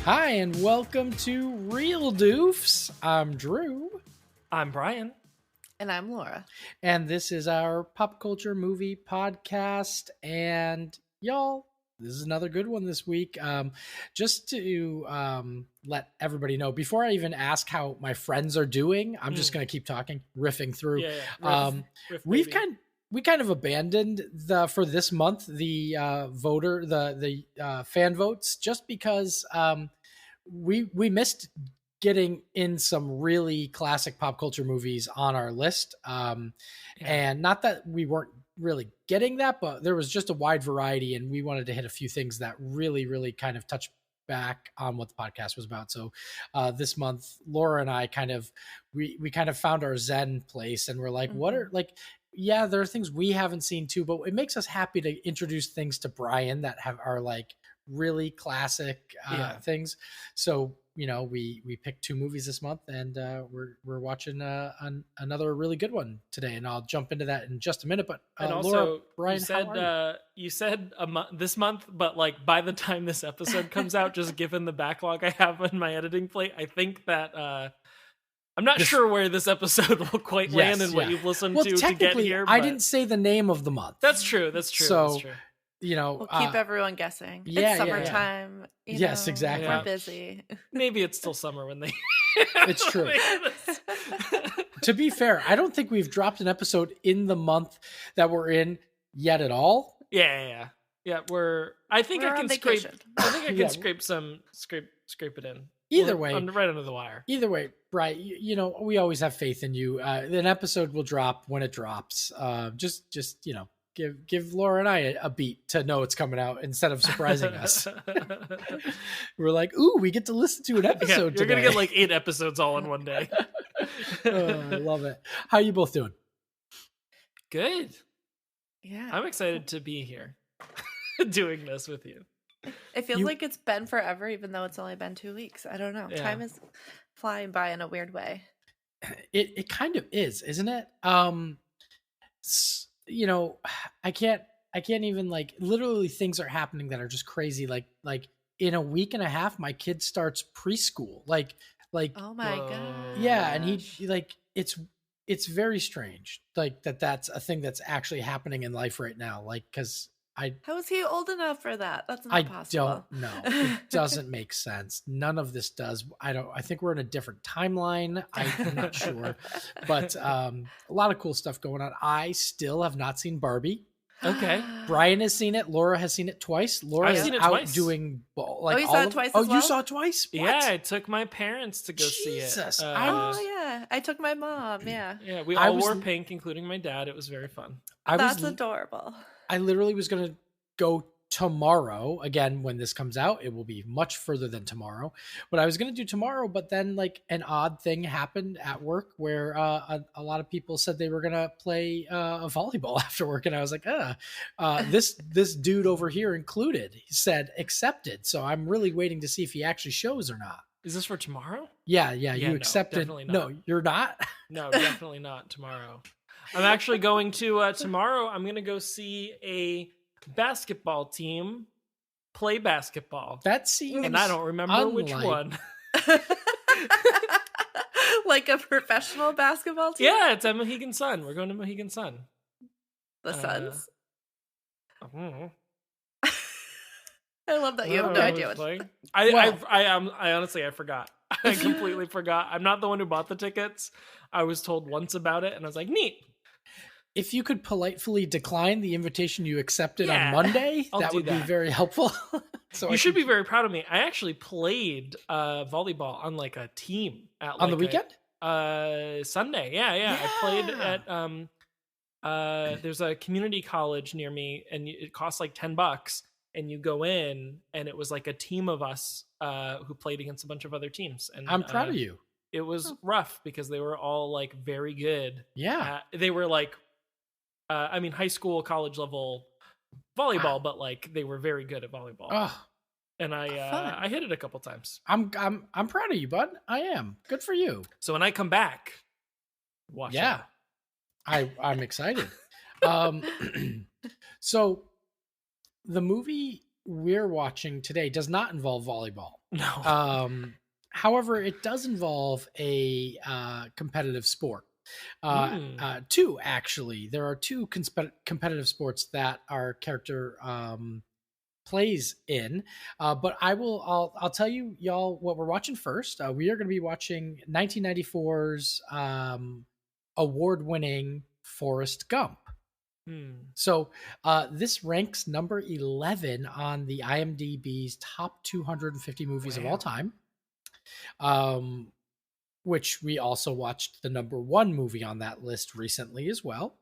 Hi, and welcome to Real Doofs. I'm Drew. I'm Brian. And I'm Laura. And this is our pop culture movie podcast. And y'all, this is another good one this week. Just to let everybody know, before I even ask how my friends are doing, I'm just going to keep talking, riffing through. Riff, we kind of abandoned for this month the fan votes just because we missed getting in some really classic pop culture movies on our list, and not that we weren't really getting that, but there was just a wide variety, and we wanted to hit a few things that really kind of touched back on what the podcast was about. So this month, Laura and I we kind of found our zen place, and we're like, what are yeah, there are things we haven't seen too, but it makes us happy to introduce things to Brian that are like really classic things. So, you know, we picked 2 movies this month, and we're watching another really good one today, and I'll jump into that in just a minute. But and also, Laura, Brian, you said this month, but like by the time this episode comes out, just given the backlog I have on my editing plate, I think that I'm not sure where this episode will quite land and what you've listened to get here. I didn't say the name of the month. That's true. So, that's true. You know, we'll keep everyone guessing. Yeah, it's summertime. Yeah. Yes, exactly. We're busy. Maybe it's still summer when they. It's true. To be fair, I don't think we've dropped an episode in the month that we're in yet at all. Yeah. I think I can scrape. I think I can scrape it in. Either way, right under the wire. Either way, Brian, you know, we always have faith in you. An episode will drop when it drops. Just you know, give Laura and I a beat to know it's coming out instead of surprising us. We're like, ooh, we get to listen to an episode you're today. Gonna get like 8 episodes all in one day. I love it. How are you both doing? Good. Yeah. I'm excited to be here doing this with you. It feels like it's been forever, even though it's only been 2 weeks. I don't know. Yeah. Time is flying by in a weird way. It kind of is, isn't it? You know, I can't even literally things are happening that are just crazy. Like in a week and a half, my kid starts preschool. Like oh my god. Yeah, and he it's very strange. Like that's a thing that's actually happening in life right now. Like because how is he old enough for that? That's not possible. I don't know. It doesn't make sense. None of this does. I think we're in a different timeline. I'm not sure. But a lot of cool stuff going on. I still have not seen Barbie. Okay. Brian has seen it. Laura has seen it twice. Laura is out twice. Doing you saw it twice as well? You saw it twice? What? Yeah, I took my parents to go see it. Yeah. I took my mom. Yeah. Yeah, we all wore pink, including my dad. It was very fun. That's adorable. I literally was going to go tomorrow. Again, when this comes out, it will be much further than tomorrow. But I was going to do tomorrow, but then an odd thing happened at work where a lot of people said they were going to play volleyball after work, and I was like, this dude over here included. He said accepted, so I'm really waiting to see if he actually shows or not. Is this for tomorrow? Yeah. You accepted. No, you're not. No, definitely not tomorrow. I'm actually going to tomorrow. I'm going to go see a basketball team play basketball. That seems and I don't remember which one. Like a professional basketball team? Yeah, it's at Mohegan Sun. We're going to Mohegan Sun. The Suns? I love that you have no idea what. I honestly, I forgot. I completely forgot. I'm not the one who bought the tickets. I was told once about it, and I was like, neat. If you could politely decline the invitation you accepted on Monday, that would be very helpful. So you should be very proud of me. I actually played volleyball on like a team on the weekend. Sunday, yeah. I played at there's a community college near me, and it costs like $10, and you go in, and it was like a team of us who played against a bunch of other teams. And I'm proud of you. It was rough because they were all like very good. Yeah, they were like. High school, college level volleyball, but like they were very good at volleyball. Oh, and I hit it a couple times. I'm proud of you, bud. I am. Good for you. So when I come back, watch it. I'm excited. So the movie we're watching today does not involve volleyball. No. However, it does involve a competitive sport. Two, actually. There are two competitive sports that our character plays in. But I'll tell you y'all what we're watching first. We are going to be watching 1994's award-winning Forrest Gump. So this ranks number 11 on the IMDb's top 250 movies of all time. Which we also watched the number 1 movie on that list recently as well.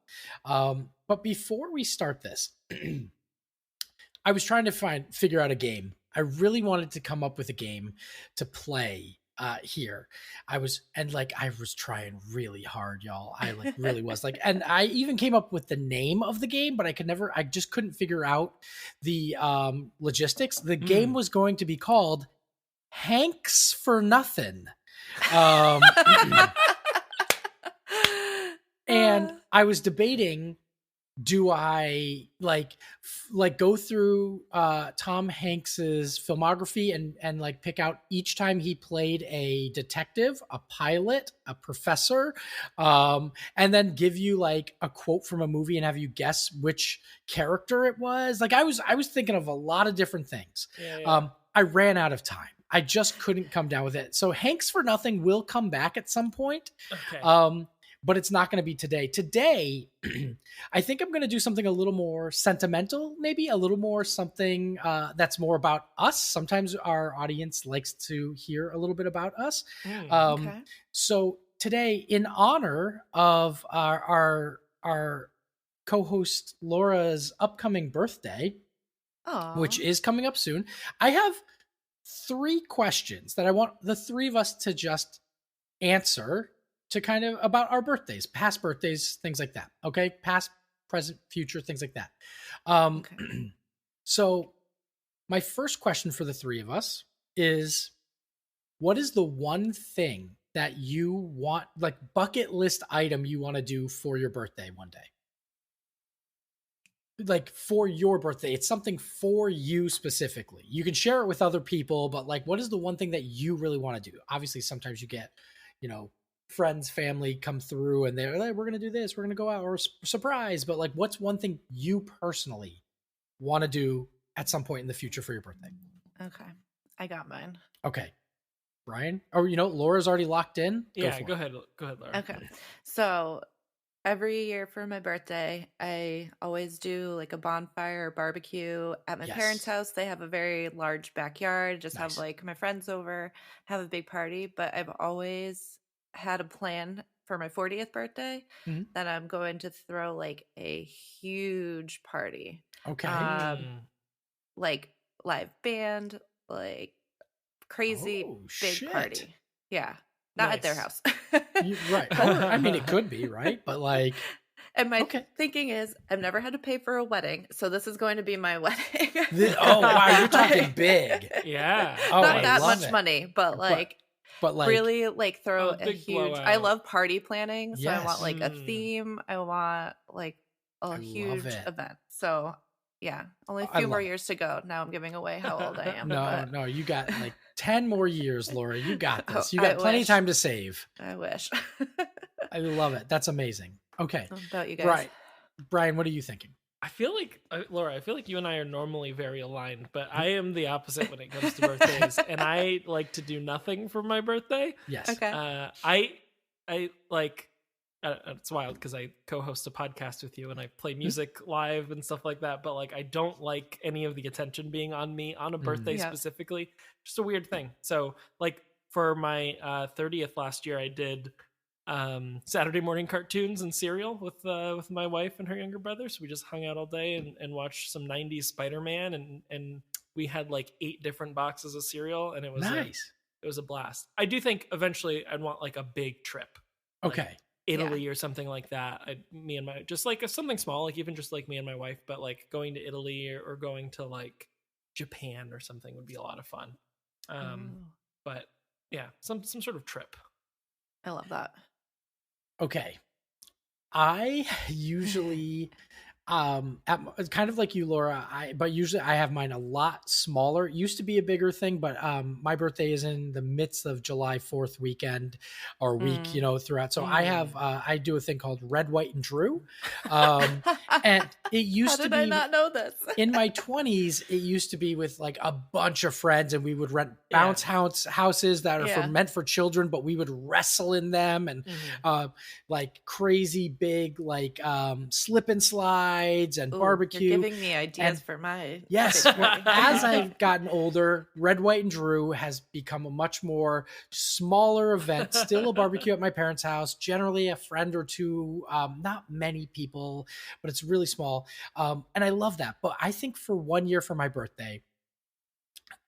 But before we start this, I was trying to figure out a game. I really wanted to come up with a game to play here. I was trying really hard, y'all. I really was and I even came up with the name of the game, but I just couldn't figure out the logistics. The game was going to be called Hanks for Nothing. And I was debating, do I go through Tom Hanks's filmography and pick out each time he played a detective, a pilot, a professor, and then give you a quote from a movie and have you guess which character it was? I was thinking of a lot of different things. I ran out of time. I just couldn't come down with it. So Hanks for Nothing will come back at some point. Okay. But it's not going to be today. Today, I think I'm going to do something a little more sentimental, maybe a little more something that's more about us. Sometimes our audience likes to hear a little bit about us. Okay. So today, in honor of our co-host Laura's upcoming birthday, which is coming up soon, I have 3 questions that I want the 3 of us to just answer to kind of about our birthdays, past birthdays, things like that. Okay. Past, present, future, things like that. Okay. So my first question for the 3 of us is, what is the one thing that you want, bucket list item you want to do for your birthday one day? For your birthday, it's something for you specifically. You can share it with other people, but what is the one thing that you really want to do? Obviously, sometimes you get, friends, family come through and they're like, we're going to do this, we're going to go out, or surprise. But what's one thing you personally want to do at some point in the future for your birthday? Okay. I got mine. Okay. Brian? Or, Laura's already locked in? Go ahead. Go ahead, Laura. Okay. So every year for my birthday, I always do a bonfire or barbecue at my parents' house. They have a very large backyard. Just have my friends over, have a big party. But I've always had a plan for my 40th birthday that I'm going to throw a huge party. Okay. Live band, crazy big party. Yeah. Not at their house. Right. I mean, it could be, right? But and my thinking is, I've never had to pay for a wedding, so this is going to be my wedding. Wow, you're talking big. Yeah. Not that much money, but really throw a huge blowout. I love party planning, so I want a theme. I want a huge event. So yeah, only a few more years to go. Now I'm giving away how old I am. No, you got 10 more years, Laura. You got this. You got plenty of time to save. I wish. I love it. That's amazing. Okay. What about you guys? Right. Brian, what are you thinking? I feel like, Laura, I feel like you and I are normally very aligned, but I am the opposite when it comes to birthdays, and I like to do nothing for my birthday. Yes. Okay. I it's wild because I co-host a podcast with you and I play music live and stuff like that, but I don't like any of the attention being on me on a birthday specifically. Just a weird thing. So for my 30th last year, I did Saturday morning cartoons and cereal with my wife and her younger brother. So we just hung out all day and watched some 90s Spider-Man, and we had 8 different boxes of cereal, and it was nice. It was a blast. I do think eventually I'd want a big trip. Okay. Italy or something like that. Me and my, just something small, even just me and my wife, but going to Italy or going to Japan or something would be a lot of fun. But yeah, some sort of trip. I love that. Okay. I usually kind of like you, Laura, but usually I have mine a lot smaller. It used to be a bigger thing, but my birthday is in the midst of July 4th weekend or week, throughout. So I do a thing called Red, White, and Drew. And it used to be, I not know this? In my 20s, it used to be with like a bunch of friends, and we would rent bounce houses that are meant for children, but we would wrestle in them, and like crazy big, like slip and slide and barbecue. You're giving me ideas for my yes. As I've gotten older, Red, White, and Drew has become a much more smaller event. Still a barbecue at my parents' house. Generally, a friend or two. Not many people, but it's really small. And I love that. But I think for 1 year for my birthday,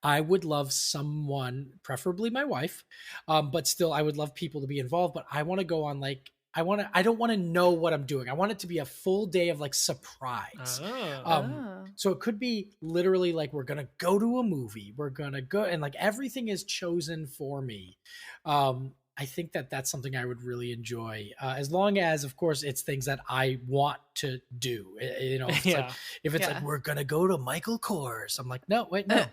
I would love someone, preferably my wife, but still, I would love people to be involved. But I want to go on like. I don't want to know what I'm doing. I want it to be a full day of like surprise. So it could be literally like, we're going to go to a movie. We're going to go, and like everything is chosen for me. I think that that's something I would really enjoy, as long as, of course, it's things that I want to do. Like, if it's like, we're gonna go to Michael Kors, I'm like, no, wait, no.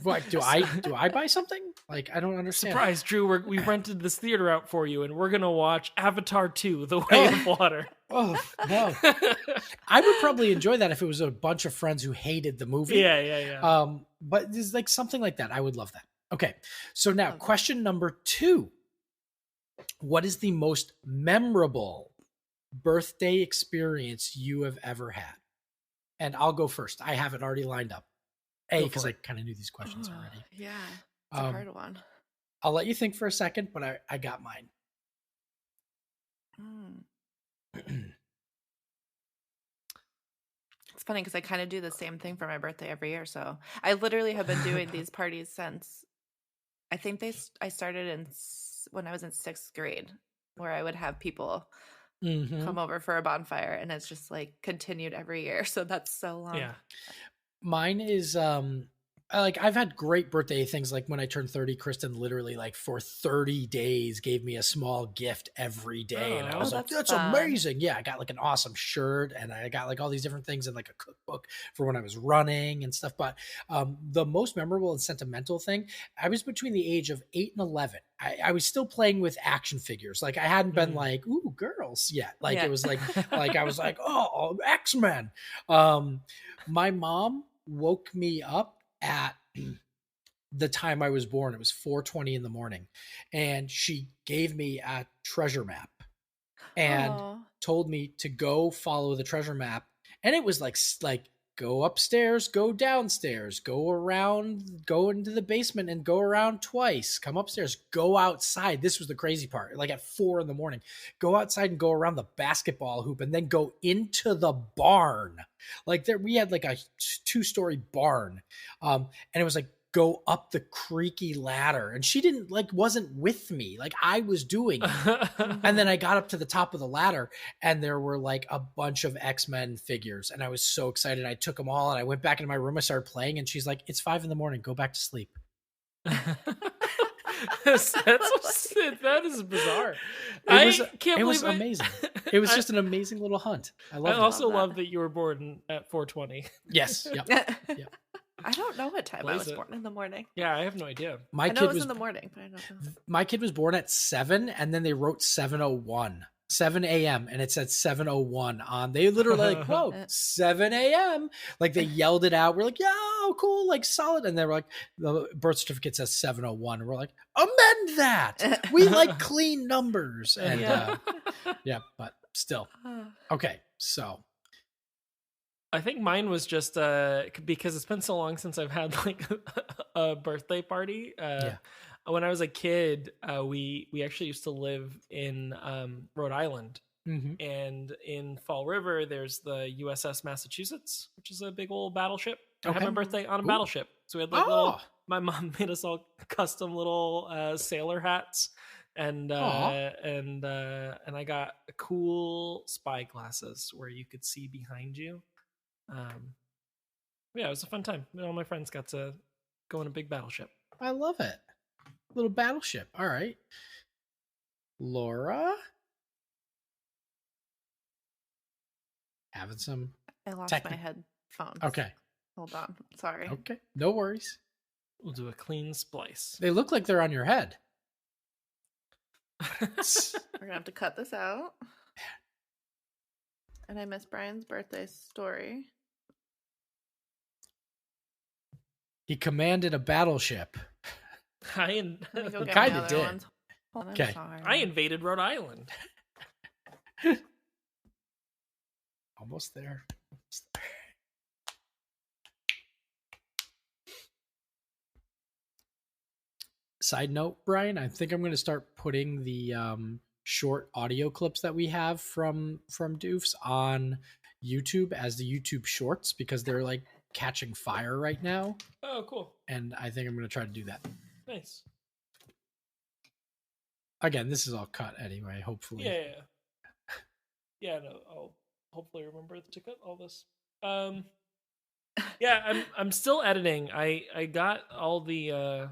Like, do I buy something? Like, I don't understand. Surprise, Drew! We rented this theater out for you, and we're gonna watch Avatar 2: The Way of Water. Oh no! I would probably enjoy that if it was a bunch of friends who hated the movie. Yeah. But there's like something like that. I would love that. Okay, so now question number 2. What is the most memorable birthday experience you have ever had? And I'll go first. I have it already lined up. Because I kind of knew these questions already. Yeah, it's a hard one. I'll let you think for a second, but I got mine. It's funny because I kind of do the same thing for my birthday every year. So I literally have been doing these parties since, I think I started when I was in 6th grade, where I would have people come over for a bonfire, and it's just like continued every year. So that's so long. Yeah. Mine is like, I've had great birthday things. Like when I turned 30, Kristen literally like for 30 days gave me a small gift every day. And I was like, that's amazing. Yeah. I got like an awesome shirt, and I got like all these different things, and like a cookbook for when I was running and stuff. But the most memorable and sentimental thing, I was between the age of 8 and 11. I was still playing with action figures. Like, I hadn't been like, ooh, girls yet. Like, it was like, I was like, oh, X-Men. My mom woke me up at the time I was born. It was 4:20 in the morning, and she gave me a treasure map and told me to go follow the treasure map. And it was like go upstairs, go downstairs, go around, go into the basement and go around twice, come upstairs, go outside. This was the crazy part. Like at 4 in the morning, go outside and go around the basketball hoop, and then go into the barn. Like we had like a 2-story barn. And it was like, go up the creaky ladder, and she wasn't with me. Like, I was doing it. And then I got up to the top of the ladder, and there were like a bunch of X-Men figures, and I was so excited. I took them all, and I went back into my room. I started playing, and she's like, it's 5 in the morning. Go back to sleep. That is bizarre. It was amazing. It was just an amazing little hunt. I also love that you were born at 4:20. Yes. Yep. I don't know what time I was born in the morning. Yeah, I have no idea. I know it was in the morning, but I don't know. My kid was born at 7, and then they wrote 7:01, 7 a.m. and it said 7:01 on. They literally like, whoa, 7 a.m. Like, they yelled it out. We're like, yeah, oh, cool, like solid. And they were like, the birth certificate says 7:01. And we're like, amend that. We like clean numbers. And yeah, but still. Okay, so. I think mine was just because it's been so long since I've had like a birthday party. When I was a kid, we actually used to live in Rhode Island, and in Fall River, there's the USS Massachusetts, which is a big old battleship. I had my birthday on a battleship, so we had like my mom made us all custom little sailor hats, and I got cool spy glasses where you could see behind you. Yeah, it was a fun time. All my friends got to go in a big battleship. I love it. Little battleship. All right. Laura? Having some I lost my headphones. Okay. Hold on. Sorry. Okay. No worries. We'll do a clean splice. They look like they're on your head. We're gonna have to cut this out. And I missed Brian's birthday story. He commanded a battleship. I kind of did. Okay. I invaded Rhode Island. Almost there. Side note, Brian, I think I'm going to start putting the short audio clips that we have from Doofs on YouTube as the YouTube shorts, because they're like catching fire right now. Oh, cool. And I think I'm going to try to do that. Nice. Again, this is all cut anyway, hopefully. Yeah, no, I'll hopefully remember to cut all this. Yeah, I'm still editing. I got all the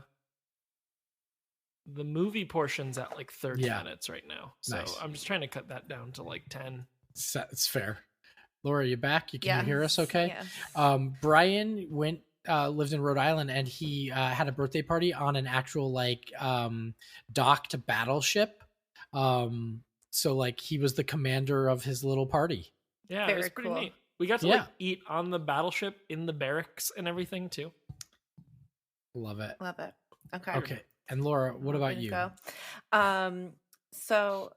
movie portions at like 30 minutes right now. So nice. I'm just trying to cut that down to like 10. It's fair. Laura, are you back? Can you hear us okay? Yes. Brian lived in Rhode Island, and he had a birthday party on an actual like docked battleship. So like he was the commander of his little party. Yeah, it was pretty neat. We got to like eat on the battleship in the barracks and everything too. Love it. Love it. Okay. And Laura, what about you? So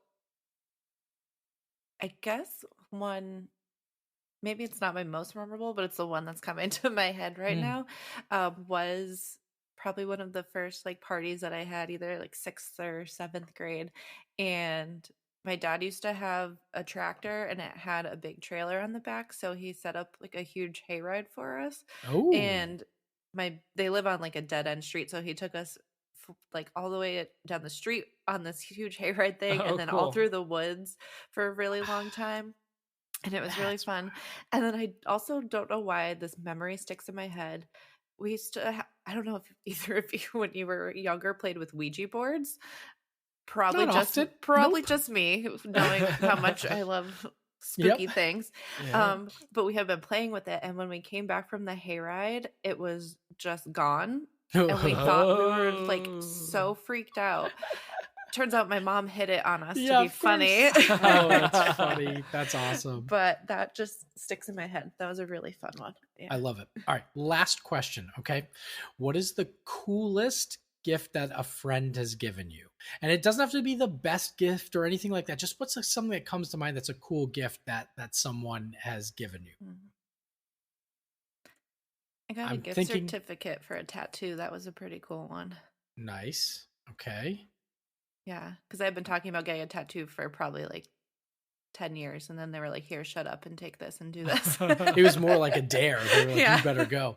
I guess maybe it's not my most memorable, but it's the one that's coming to my head right now, was probably one of the first like parties that I had, either like 6th or 7th grade. And my dad used to have a tractor, and it had a big trailer on the back. So he set up like a huge hayride for us. Oh. And they live on like a dead end street. So he took us like all the way down the street on this huge hayride thing, and then all through the woods for a really long time. And it was really fun. And then I also don't know why this memory sticks in my head. We used to, I don't know if either of you, when you were younger, played with Ouija boards. Probably just me, knowing how much I love spooky things. Yeah. But we have been playing with it. And when we came back from the hayride, it was just gone. And we thought we were like so freaked out. Turns out my mom hid it on us to be funny. Oh, that's funny. That's awesome. But that just sticks in my head. That was a really fun one. Yeah. I love it. All right. Last question. Okay. What is the coolest gift that a friend has given you? And it doesn't have to be the best gift or anything like that. Just what's something that comes to mind that's a cool gift that someone has given you? I got a gift certificate for a tattoo. That was a pretty cool one. Nice. Okay. Yeah, because I've been talking about getting a tattoo for probably like 10 years. And then they were like, here, shut up and take this and do this. It was more like a dare. They were like, you better go.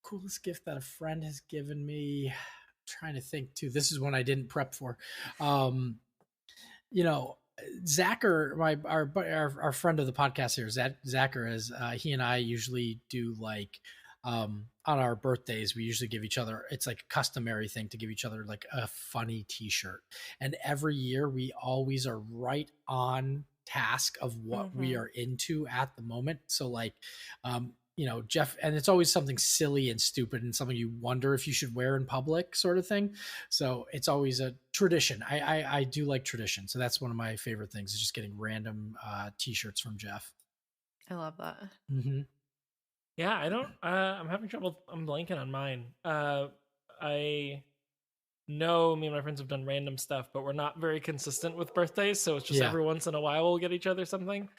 Coolest gift that a friend has given me. I'm trying to think too. This is one I didn't prep for. Zacher, our friend of the podcast here, Zacher, is he and I usually do like on our birthdays, we usually give each other, it's like a customary thing to give each other like a funny t-shirt. And every year we always are right on task of what we are into at the moment. So like, Jeff, and it's always something silly and stupid and something you wonder if you should wear in public sort of thing. So it's always a tradition. I do like tradition. So that's one of my favorite things, is just getting random t-shirts from Jeff. I love that. Mm-hmm. Yeah, I don't, I'm having trouble. I'm blanking on mine. I know me and my friends have done random stuff, but we're not very consistent with birthdays. So it's just every once in a while we'll get each other something.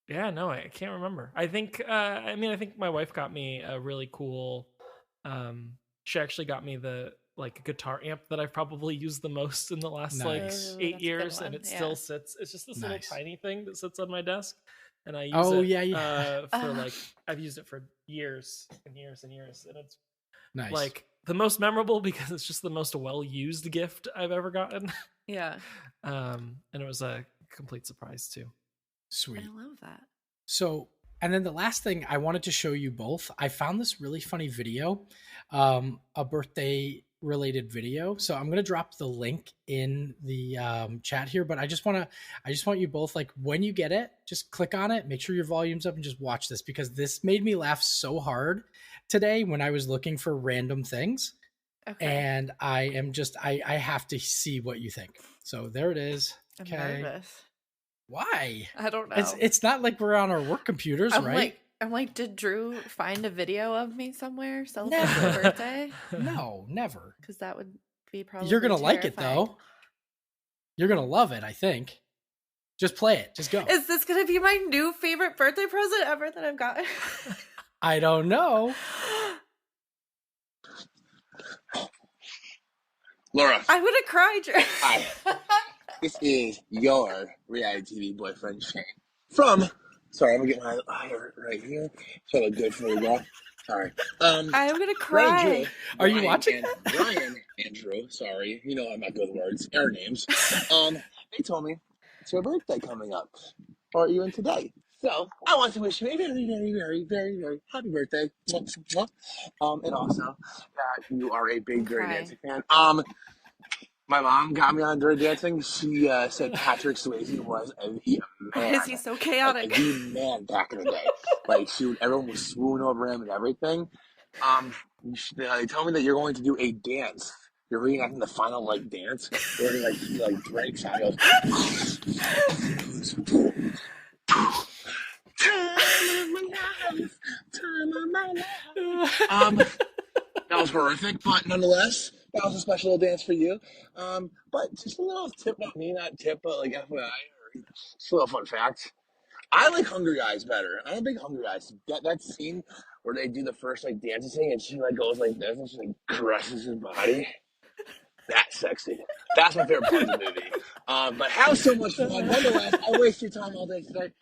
Yeah, no, I can't remember. I think, I think my wife got me a really cool, she actually got me the like guitar amp that I've probably used the most in the last 8 years. And it still sits. It's just this little tiny thing that sits on my desk. And I use for like, I've used it for years and years and years. And it's like the most memorable because it's just the most well-used gift I've ever gotten. Yeah. And it was a complete surprise too. Sweet. I love that. So, and then the last thing I wanted to show you both, I found this really funny video, a birthday related video. So I'm going to drop the link in the chat here, but I just want you both, like, when you get it, just click on it, make sure your volume's up, and just watch this, because this made me laugh so hard today when I was looking for random things. Okay. And I have to see what you think. So there it is. I'm nervous. Why? I don't know. It's not like we're on our work computers, right? I'm like, did Drew find a video of me somewhere celebrating my birthday? No, never. Because that would be probably You're going to terrifying. like it, though. You're going to love it, I think. Just play it. Just go. Is this going to be my new favorite birthday present ever that I've gotten? I don't know. Laura. I'm going to cry, Drew. Hi. This is your reality TV boyfriend, Shane. Sorry, I'm going to get my hair right here. So I look good for you, girl. Sorry. I'm going to cry. Are you watching? Ryan, Andrew, sorry. You know I'm not good with words. Air names. They told me it's your birthday coming up. Or even today. So I want to wish you a very, very, very, very, very happy birthday. And also that you are a big Dirty Dancing fan. My mom got me on Dirty Dancing. She said Patrick Swayze was the man. Why is he so chaotic? Like, the man back in the day. Like, everyone was swooning over him and everything. They told me that you're going to do a dance. You're reenacting the final, like, dance. Where he, like breaks out. He goes, time of my life. That was horrific, but nonetheless, that was a special little dance for you. But just a little tip, not tip, but like FYI, or just a little fun fact. I like Hungry Eyes better. I'm a big Hungry Eyes. That scene where they do the first like dancing thing and she like goes like this and she like caresses his body. That's sexy. That's my favorite part of the movie. But have so much fun. Nonetheless, I'll waste your time all day today.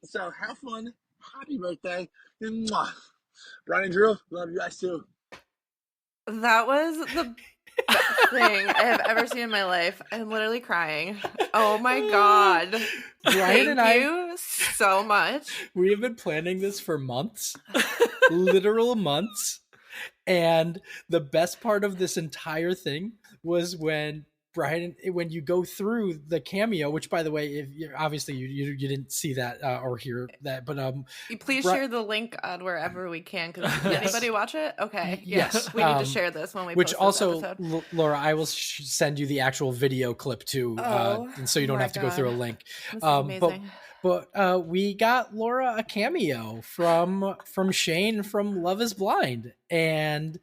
So have fun. Happy birthday. Mwah. Brian and Drew, love you guys too. That was the best thing I have ever seen in my life. I'm literally crying. Oh my God. Brian and Thank you so much. We have been planning this for months, literal months. And the best part of this entire thing was when Brian, when you go through the cameo, which, by the way, if obviously you didn't see that or hear that, but please share the link on wherever we can. Because anybody watch it? Okay, yes, we need to share this when we. Which post also, this episode. Laura, I will send you the actual video clip too, and so you don't have to go through a link. This is amazing. But we got Laura a cameo from Shane from Love Is Blind, and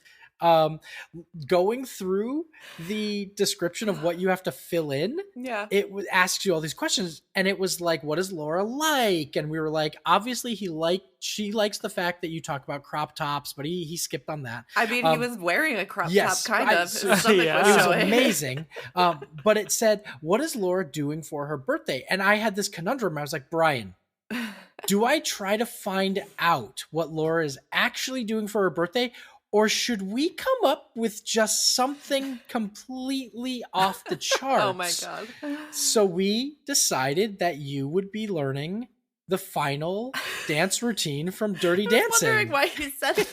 going through the description of what you have to fill in, it asks you all these questions, and it was like, what is Laura like? And we were like, obviously she likes the fact that you talk about crop tops, but he skipped on that. I mean, he was wearing a crop top, kind of. It was amazing. But it said, what is Laura doing for her birthday? And I had this conundrum. I was like, Brian, do I try to find out what Laura is actually doing for her birthday? Or should we come up with just something completely off the charts? Oh my God. So we decided that you would be learning the final dance routine from Dirty Dancing. I was wondering why he said it.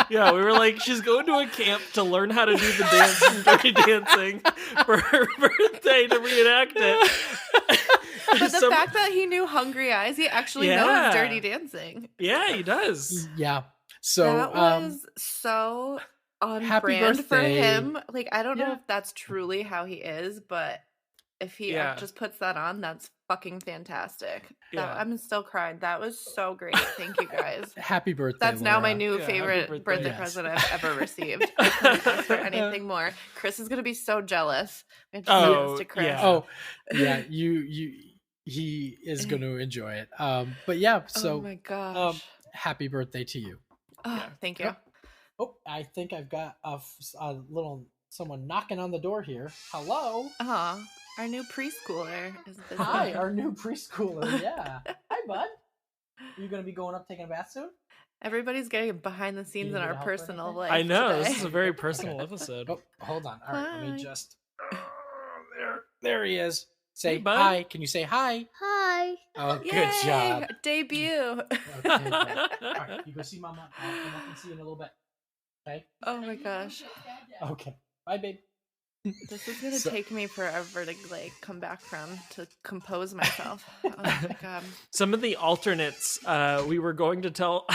Yeah, we were like, she's going to a camp to learn how to do the dance from Dirty Dancing for her birthday to reenact it. But the fact that he knew Hungry Eyes, he actually knows Dirty Dancing. Yeah, he does. Yeah. So that was so on brand for him. Like, I don't know if that's truly how he is, but if he just puts that on, that's fucking fantastic. I'm still crying. That was so great. Thank you guys. Happy birthday. That's Laura. now my new favorite birthday present I've ever received. I couldn't ask for anything more. Chris is gonna be so jealous. I have to say this to Chris. Yeah. Oh, yeah. He is going to enjoy it. But yeah. So. Oh my gosh. Happy birthday to you. Oh, thank you. Oh, I think I've got a little someone knocking on the door here. Hello. Our new preschooler is visiting. Hi, our new preschooler. Yeah. Hi, bud. Are you going to be going up taking a bath soon? Everybody's getting behind the scenes in our personal life. I know. Today. This is a very personal episode. Oh, hold on. All right, let me just. There he is. Say bud. Hi. Can you say hi? Hi. Oh, Yay! good job. Debut. Okay, all right, you go see Mama. I'll come up and see you in a little bit. Okay. Oh my gosh. Okay. Bye, babe. This is gonna take me forever to come back from to compose myself. Oh my god. Some of the alternates we were going to tell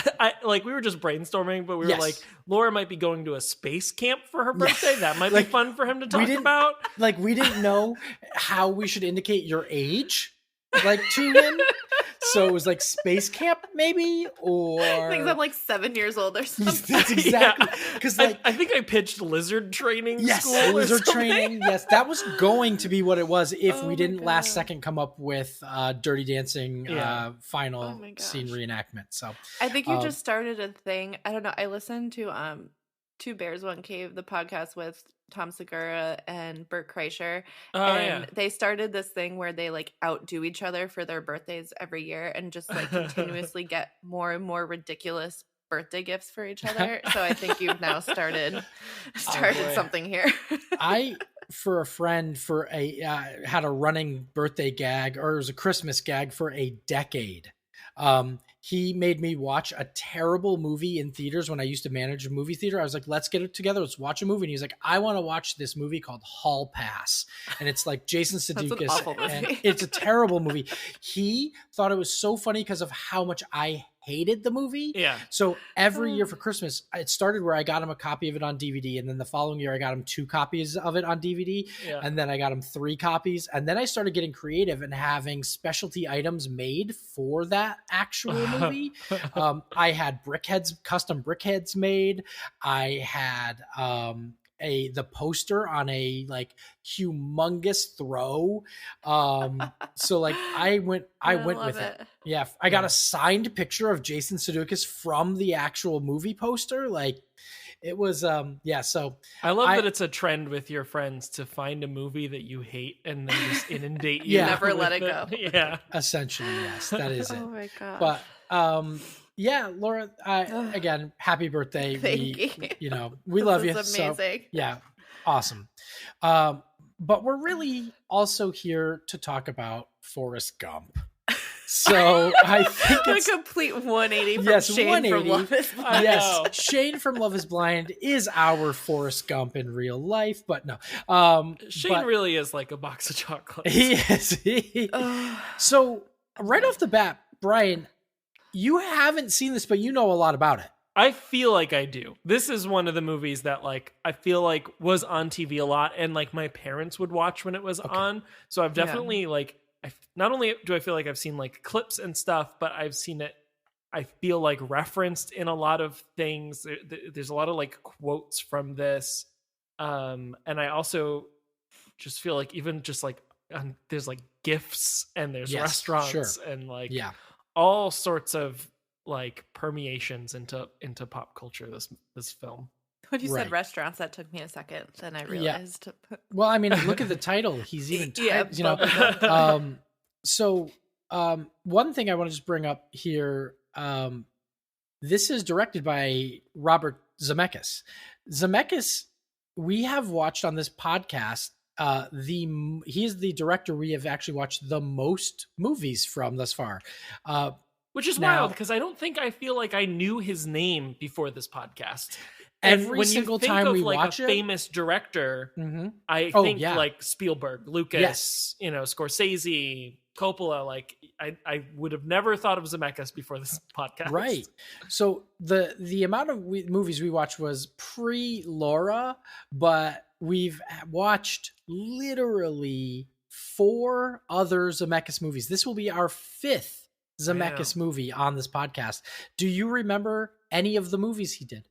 we were just brainstorming, but we were like, Laura might be going to a space camp for her birthday. That might be fun for him to talk about. We didn't know how we should indicate your age to him. So it was like space camp, maybe, or I think I'm like 7 years old or something. That's exactly because I think I pitched lizard training. Yes, school lizard training. Yes, that was going to be what it was if we didn't last second come up with Dirty Dancing final scene reenactment. So I think you just started a thing. I don't know. I listened to Two Bears One Cave, the podcast with Tom Segura and Bert Kreischer, and they started this thing where they outdo each other for their birthdays every year and just continuously get more and more ridiculous birthday gifts for each other. So I think you've now started something here. I for a friend had a running birthday gag, or it was a Christmas gag for a decade. He made me watch a terrible movie in theaters when I used to manage a movie theater. I was like, let's get it together. Let's watch a movie. And he's like, I want to watch this movie called Hall Pass. And it's like Jason Sudeikis. And it's a terrible movie. He thought it was so funny because of how much I hated the movie. Yeah. So every year for Christmas, it started where I got him a copy of it on DVD. And then the following year, I got him 2 copies of it on DVD. Yeah. And then I got him 3 copies. And then I started getting creative and having specialty items made for that actual movie. I had custom brickheads made. I had the poster on a humongous throw. So I went with it. Yeah. I got a signed picture of Jason Sudeikis from the actual movie poster. It was so I love that it's a trend with your friends to find a movie that you hate and then just inundate you. Never let it go. Yeah. Essentially, yes. That is it. Oh my god. But yeah, Laura, again, happy birthday. Thank you. We love you. Amazing. So, yeah. Awesome. But we're really also here to talk about Forrest Gump. So I think it's a complete 180 from Shane from Love is Blind. Yes, Shane from Love is Blind is our Forrest Gump in real life, but no. Shane really is like a box of chocolates. He is. So right off the bat, Brian, you haven't seen this, but you know a lot about it. I feel like I do. This is one of the movies that I feel like was on TV a lot, and my parents would watch when it was on. So I've definitely not only do I feel like I've seen clips and stuff, but I've seen it, I feel referenced in a lot of things. There's a lot of quotes from this. And I also just feel even just there's gifts and there's restaurants and all sorts of permeations into pop culture, this film. When you said restaurants, that took me a second. Then I realized. Yeah. Well, I mean, look at the title. He's even, So one thing I want to just bring up here, this is directed by Robert Zemeckis. Zemeckis, we have watched on this podcast, he is the director we have actually watched the most movies from thus far. Which is wild, because I feel like I knew his name before this podcast. Every single time we watch a famous director, I think Spielberg, Lucas, Scorsese, Coppola. I would have never thought of Zemeckis before this podcast. Right. So the amount of movies we watched was pre-Laura, but we've watched literally 4 other Zemeckis movies. This will be our 5th Zemeckis movie on this podcast. Do you remember any of the movies he did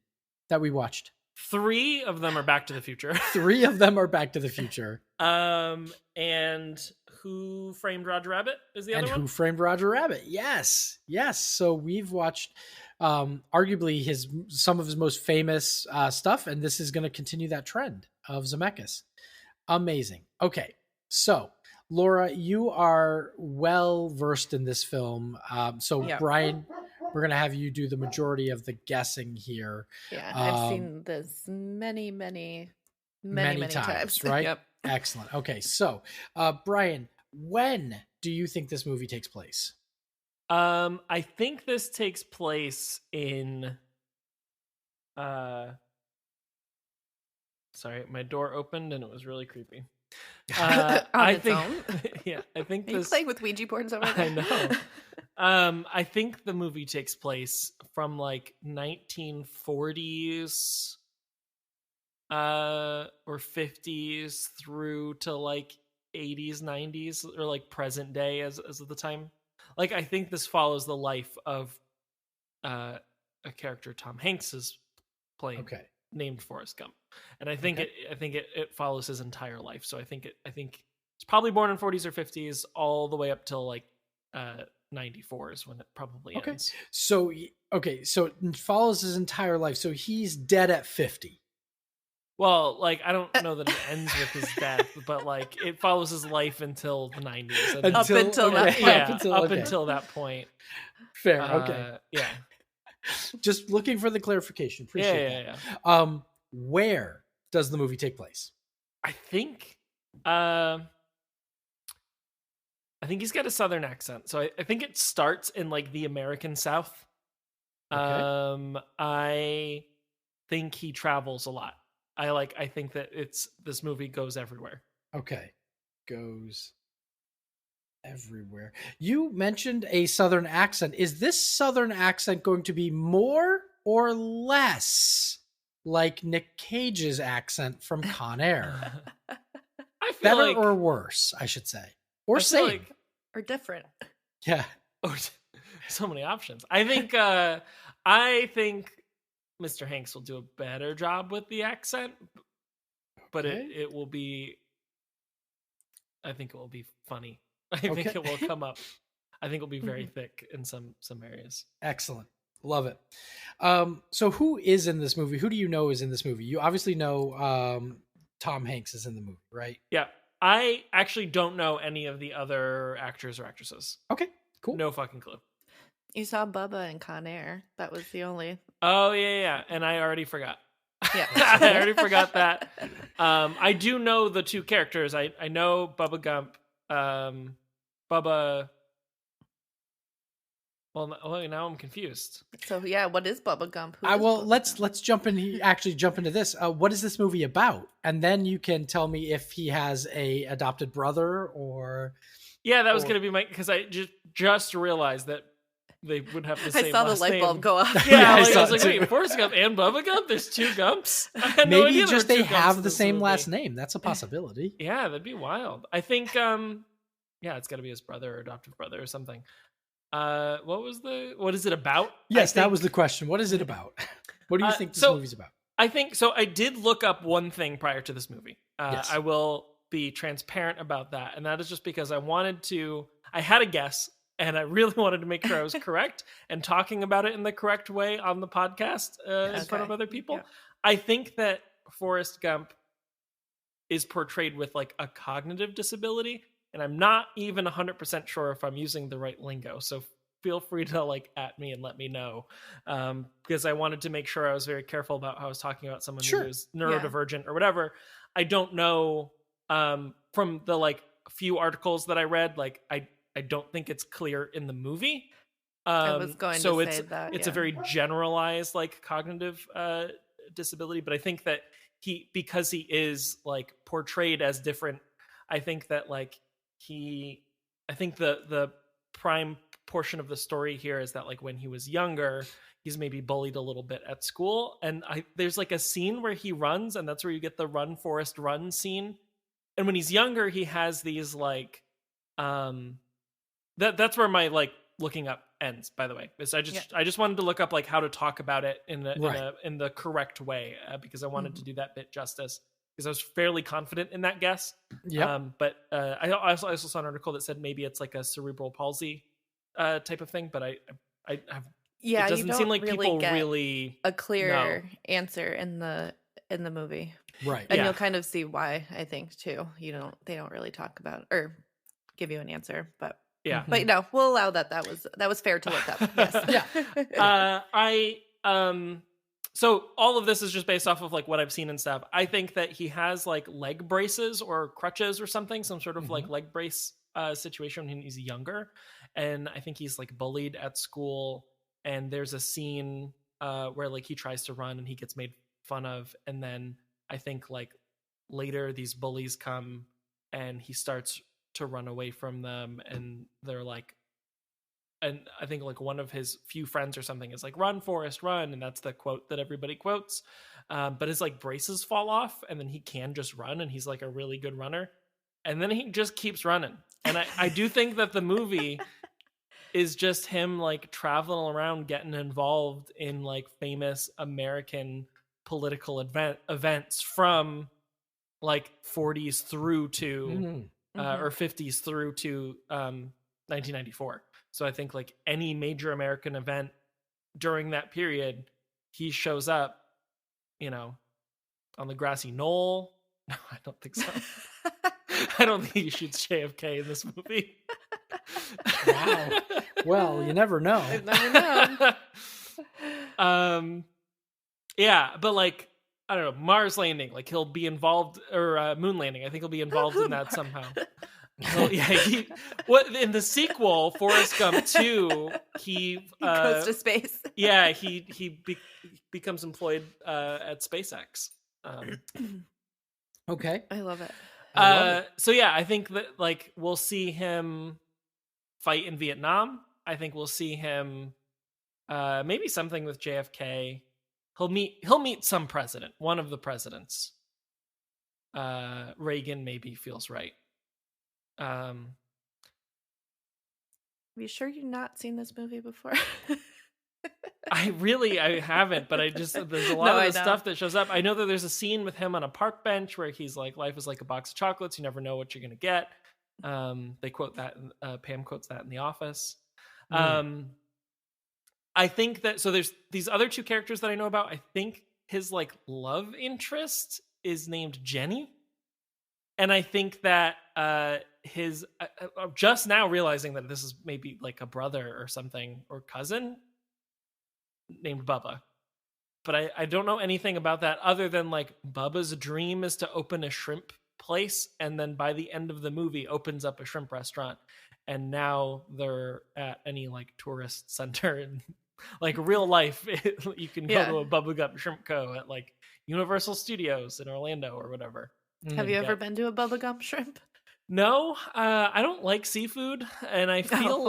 that we watched? 3 of them are Back to the Future. 3 of them are Back to the Future. And Who Framed Roger Rabbit is the other one? And Who Framed Roger Rabbit? Yes. So we've watched arguably some of his most famous stuff, and this is going to continue that trend of Zemeckis. Amazing. Okay, so Laura, you are well versed in this film. Brian, we're going to have you do the majority of the guessing here. Yeah, I've seen this many times. Right? Yep. Excellent. Okay, so Brian, when do you think this movie takes place? I think this takes place in Sorry, my door opened and it was really creepy. On I its think, own? yeah, I think Are you this. playing with Ouija boards over there? I know. I think the movie takes place from like 1940s or 50s through to like 80s, 90s, or like present day as of the time. Like I think this follows the life of a character Tom Hanks is playing, named Forrest Gump, and I think it follows his entire life. So I think it's probably born in 40s or 50s, all the way up till like 94 is when it probably ends. So so it follows his entire life. So he's dead at 50. Well, like I don't know that it ends with his death, but like it follows his life until the 90s. Up until that point. Yeah, up until that point. Fair. Okay. Yeah. Just looking for the clarification. Appreciate that. Yeah. Where does the movie take place? I think he's got a Southern accent. So I think it starts in like the American South. I think he travels a lot. I think that this movie goes everywhere. Okay. Goes everywhere. You mentioned a Southern accent. Is this Southern accent going to be more or less like Nick Cage's accent from Con Air? I feel better like, or worse, I should say. Or same. Or different. Yeah. So many options. I think Mr. Hanks will do a better job with the accent, but it will be. I think it will be funny. I think it will come up. I think it'll be very thick in some areas. Excellent. Love it. So who is in this movie? Who do you know is in this movie? You obviously know Tom Hanks is in the movie, right? Yeah. I actually don't know any of the other actors or actresses. Okay, cool. No fucking clue. You saw Bubba in Con Air. That was the only. Oh, yeah. And I already forgot. Yeah. I already forgot that. I do know the two characters. I know Bubba Gump. Bubba. Well, now I'm confused. So yeah, what is Bubba Gump? Let's jump into this. What is this movie about? And then you can tell me if he has a adopted brother or. Yeah, that was going to be because I just realized that they would have the same. I saw the light bulb go off. Yeah, I was like, wait, Forrest Gump and Bubba Gump? There's two Gumps? I had no idea just they have the same last name. That's a possibility. Yeah, that'd be wild. I think, it's got to be his brother or adoptive brother or something. What is it about? Yes, that was the question. What is it about? What do you think this movie's about? I think so. I did look up one thing prior to this movie. Yes. I will be transparent about that. And that is just because I had a guess and I really wanted to make sure I was correct and talking about it in the correct way on the podcast in front of other people. Yeah. I think that Forrest Gump is portrayed with like a cognitive disability. And I'm not even 100% sure if I'm using the right lingo. So feel free to like at me and let me know. Because I wanted to make sure I was very careful about how I was talking about someone who was neurodivergent or whatever. I don't know from the like few articles that I read, like I don't think it's clear in the movie. I was going to say that. It's a very generalized like cognitive disability, but I think that because he is like portrayed as different, I think that like I think the prime portion of the story here is that like when he was younger, he's maybe bullied a little bit at school. And there's like a scene where he runs, and that's where you get the Run Forrest Run scene. And when he's younger, he has these like, that's where my like looking up ends, by the way. I just wanted to look up like how to talk about it in the correct way because I wanted to do that bit justice. Because I was fairly confident in that guess. Yeah. But I also saw an article that said maybe it's like a cerebral palsy type of thing. But I have. Yeah, it doesn't seem like people really a clear answer in the movie, right? And you'll kind of see why. I think too. They don't really talk about or give you an answer, but yeah. But no, we'll allow that. That was fair to look up. Yes. Yeah. So all of this is just based off of like what I've seen and stuff. I think that he has like leg braces or crutches or something, some sort of like leg brace situation when he's younger. And I think he's like bullied at school. And there's a scene where like he tries to run and he gets made fun of. And then I think like later these bullies come and he starts to run away from them, and they're like, and I think like one of his few friends or something is like, "Run, Forrest, run," and that's the quote that everybody quotes. But his like braces fall off, and then he can just run, and he's like a really good runner, and then he just keeps running. And I do think that the movie is just him like traveling around, getting involved in like famous American political events from like 40s through to or 50s through to 1994. So I think like any major American event during that period, he shows up, you know, on the grassy knoll. No, I don't think so. I don't think he shoots JFK in this movie. Wow. Well, you never know. I've never known. Yeah, but like, I don't know, Mars landing, like he'll be involved, or moon landing. I think he'll be involved in that somehow. Well, yeah, in the sequel, Forrest Gump 2, he goes to space. Yeah, he becomes employed at SpaceX. Okay, I love it. So yeah, I think that like we'll see him fight in Vietnam. I think we'll see him maybe something with JFK. He'll meet some president, one of the presidents. Reagan maybe feels right. Are you sure you've not seen this movie before? I haven't, but there's a lot of the stuff that shows up. I know that there's a scene with him on a park bench where he's like, life is like a box of chocolates. You never know what you're going to get. They quote that, Pam quotes that in The Office. I think that, so there's these other two characters that I know about. I think his like love interest is named Jenny. And I think that I'm just now realizing that this is maybe like a brother or something, or cousin named Bubba. But I don't know anything about that other than like Bubba's dream is to open a shrimp place, and then by the end of the movie opens up a shrimp restaurant. And now they're at any like tourist center, and like real life, you can go to a Bubba Gump Shrimp Co. at like Universal Studios in Orlando or whatever. Have you ever been to a Bubba Gump Shrimp? No, I don't like seafood, and I feel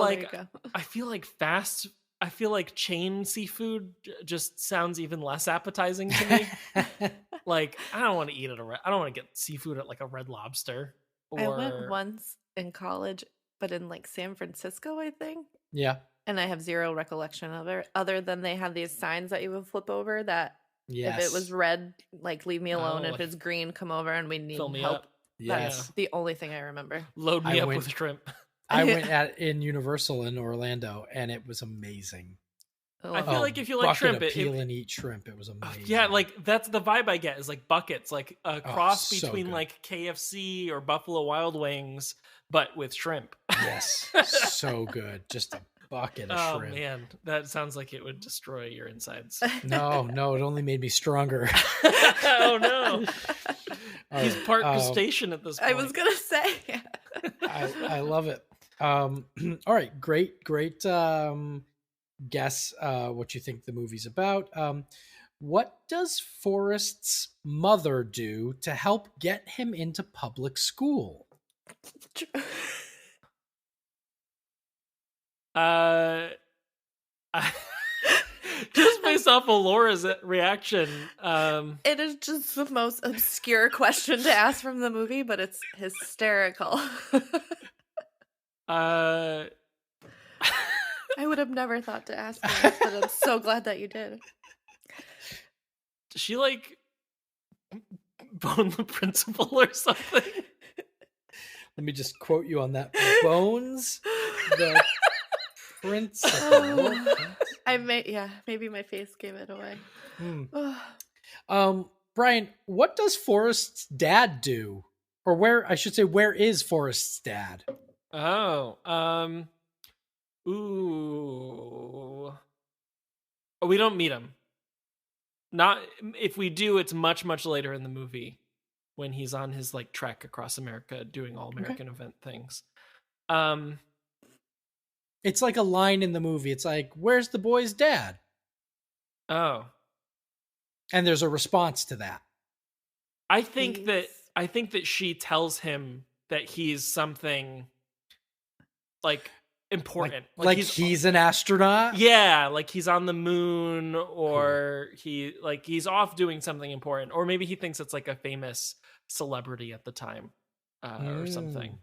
I feel like chain seafood just sounds even less appetizing to me. Like, I don't want to eat I don't want to get seafood at like a Red Lobster. I went once in college, but in like San Francisco, I think. Yeah. And I have zero recollection of it, other than they have these signs that you would flip over that if it was red, like leave me alone. If it's green, come over and we need help. Up. That's the only thing I remember. Load me up with shrimp. I went in Universal in Orlando, and it was amazing. I feel like if you like shrimp, peel and eat shrimp. It was amazing. Yeah, like that's the vibe I get, is like buckets, like a cross between good. Like KFC or Buffalo Wild Wings, but with shrimp. Yes, so good. Just a bucket of shrimp. Oh man, that sounds like it would destroy your insides. No, it only made me stronger. Oh no. He's part crustacean at this point. I was gonna say. I love it. All right, great guess what you think the movie's about. What does Forrest's mother do to help get him into public school? Just based off of Laura's reaction, it is just the most obscure question to ask from the movie, but it's hysterical. I would have never thought to ask this, but I'm so glad that you did. Does she like bone the principal or something? Let me just quote you on that. Bones the principal. Maybe my face gave it away. Brian, what does Forrest's dad do? Or where is Forrest's dad? We don't meet him. Not if we do, it's much, much later in the movie when he's on his like trek across America doing all American event things. It's like a line in the movie. It's like, where's the boy's dad? Oh. And there's a response to that. I think that she tells him that he's something like important. Like he's an astronaut? Yeah, like he's on the moon, or he's off doing something important, or maybe he thinks it's like a famous celebrity at the time, or something.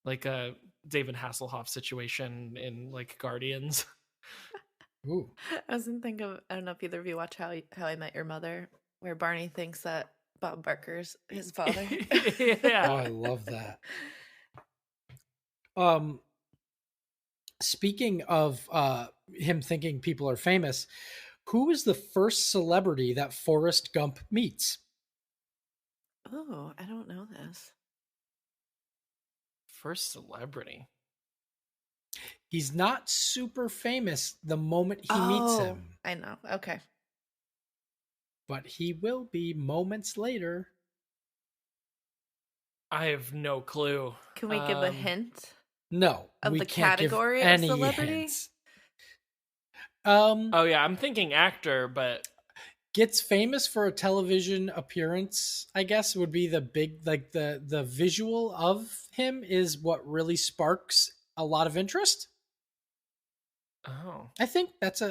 Like a David Hasselhoff situation in like Guardians. Ooh. I was thinking of, I don't know if either of you watch How I Met Your Mother, where Barney thinks that Bob Barker's his father. Yeah. Oh, I love that. Speaking of him thinking people are famous, who is the first celebrity that Forrest Gump meets? Oh, I don't know this. First celebrity. He's not super famous the moment he meets him. I know. Okay. But he will be moments later. I have no clue. Can we give a hint? No. Of we the can't category give of any celebrity? hints. Oh yeah, I'm thinking actor, but gets famous for a television appearance, I guess, would be the big, like the visual of him is what really sparks a lot of interest. Oh, I think that's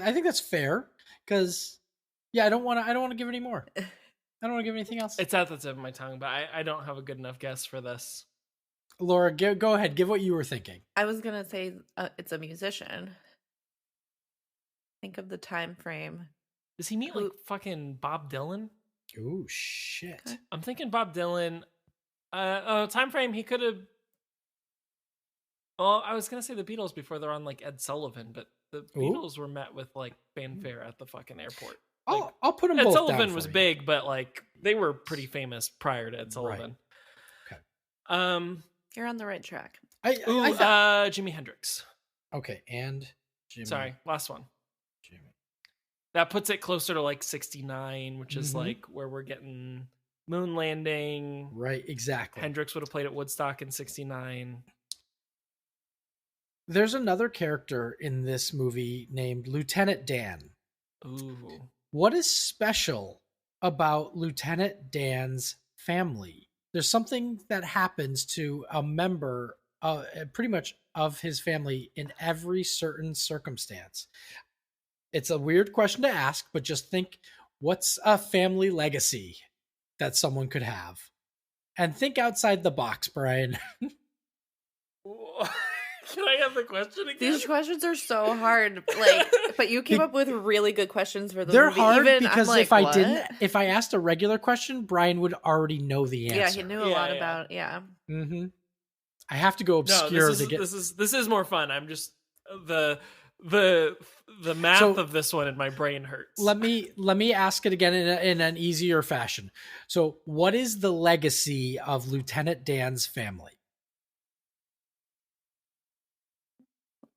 fair, because I don't want to give any more. I don't want to give anything else. it's at the tip of my tongue, but I don't have a good enough guess for this. Laura, go ahead. Give what you were thinking. I was gonna say it's a musician. Think of the time frame. Does he meet like fucking Bob Dylan? Ooh, shit. Okay. I'm thinking Bob Dylan. Time frame, he could have. Well, I was gonna say the Beatles before they're on like Ed Sullivan, but the Beatles were met with like fanfare at the fucking airport. Like, I'll put them Ed both Sullivan down for was you. big, but like they were pretty famous prior to Ed Sullivan. Right. Okay. You're on the right track. Jimi Hendrix. Okay, and Jimmy. Sorry, last one. Jimmy. That puts it closer to like 69, which is like where we're getting moon landing. Right, exactly. Hendrix would have played at Woodstock in 69. There's another character in this movie named Lieutenant Dan. Ooh. What is special about Lieutenant Dan's family? There's something that happens to a member pretty much of his family in every certain circumstance. It's a weird question to ask, but just think, what's a family legacy that someone could have? And think outside the box, Brian. Can I have the question again? These questions are so hard. Like, but you came up with really good questions for the They're movie. hard Even, because I'm like, if I asked a regular question, Brian would already know the answer. Yeah, he knew a lot about. Yeah. Mm-hmm. I have to go obscure to get. This is more fun. I'm just the math of this one in my brain hurts. Let me ask it again in an easier fashion. So, what is the legacy of Lieutenant Dan's family?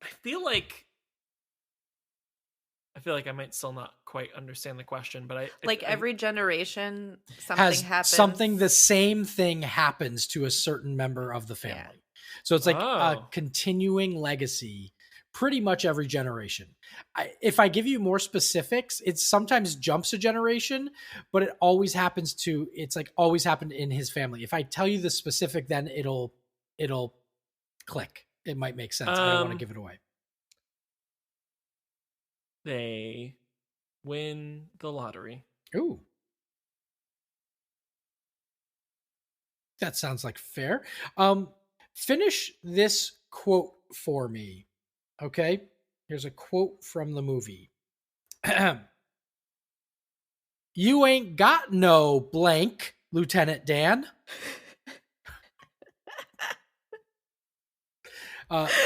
I feel like I might still not quite understand the question, but every generation something happens. The same thing happens to a certain member of the family. Yeah. So it's like a continuing legacy pretty much every generation. If I give you more specifics, it sometimes jumps a generation, but it always happens always happened in his family. If I tell you the specific, then it'll click. It might make sense. I don't want to give it away. They win the lottery. Ooh. That sounds like fair. Finish this quote for me. Okay? Here's a quote from the movie. You ain't got no blank, Lieutenant Dan.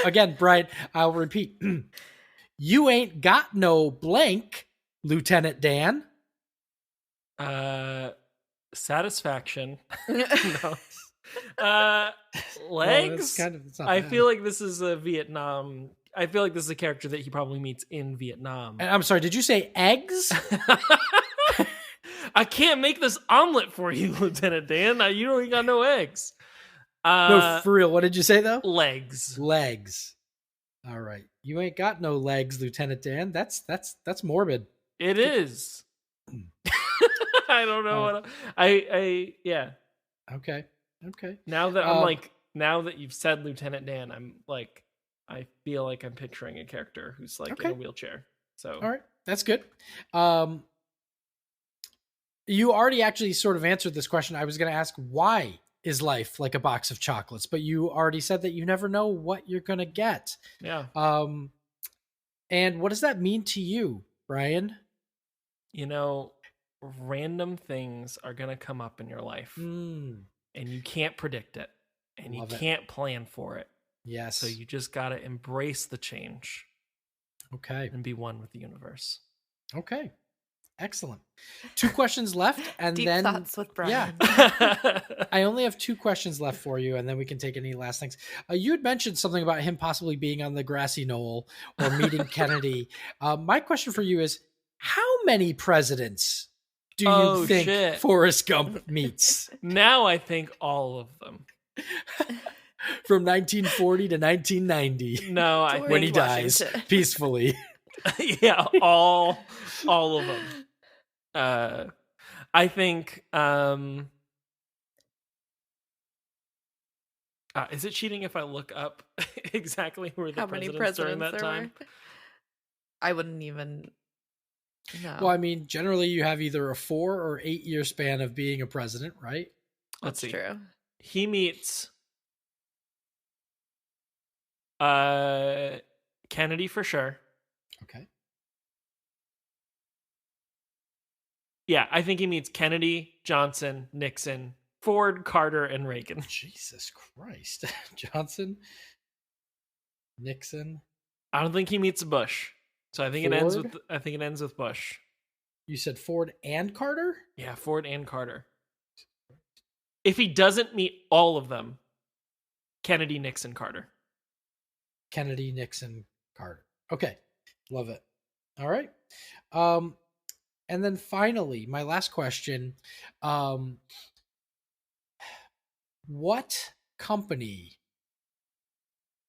Again, Brian, I'll repeat. You ain't got no blank, Lieutenant Dan. Satisfaction. No. Legs. I feel like this is a Vietnam. I feel like this is a character that he probably meets in Vietnam. I'm sorry, did you say eggs? I can't make this omelet for you, Lieutenant Dan. You don't even got no eggs. No, for real. What did you say though? Legs. All right. You ain't got no legs, Lieutenant Dan. That's morbid. It is. I don't know what I yeah. Okay. Now that now that you've said Lieutenant Dan, I'm like, I feel like I'm picturing a character who's like in a wheelchair. So all right, that's good. You already actually sort of answered this question. I was going to ask, why is life like a box of chocolates? But you already said that you never know what you're going to get. Yeah. And what does that mean to you, Brian? You know, random things are going to come up in your life, and you can't predict it, and you can't plan for it. Yes. So you just got to embrace the change. Okay. And be one with the universe. Okay. Excellent. 2 questions left, and Deep then thoughts with Brian. Yeah. I only have 2 questions left for you, and then we can take any last things. You had mentioned something about him possibly being on the grassy knoll or meeting Kennedy. My question for you is, how many presidents do you think Forrest Gump meets? Now I think all of them. From 1940 to 1990. No, when he dies peacefully. Yeah, all of them. I think is it cheating if I look up exactly who were the presidents during that time? I wouldn't even know. Well, I mean, generally you have either a 4 or 8 year span of being a president, right? Let's see. True. He meets Kennedy for sure. Okay. Yeah, I think he meets Kennedy, Johnson, Nixon, Ford, Carter, and Reagan. Jesus Christ. Johnson, Nixon. I don't think he meets Bush. So I think it ends with Bush. You said Ford and Carter? Yeah, Ford and Carter. If he doesn't meet all of them, Kennedy, Nixon, Carter. Kennedy, Nixon, Carter. Okay. Love it. All right. And then finally, my last question. What company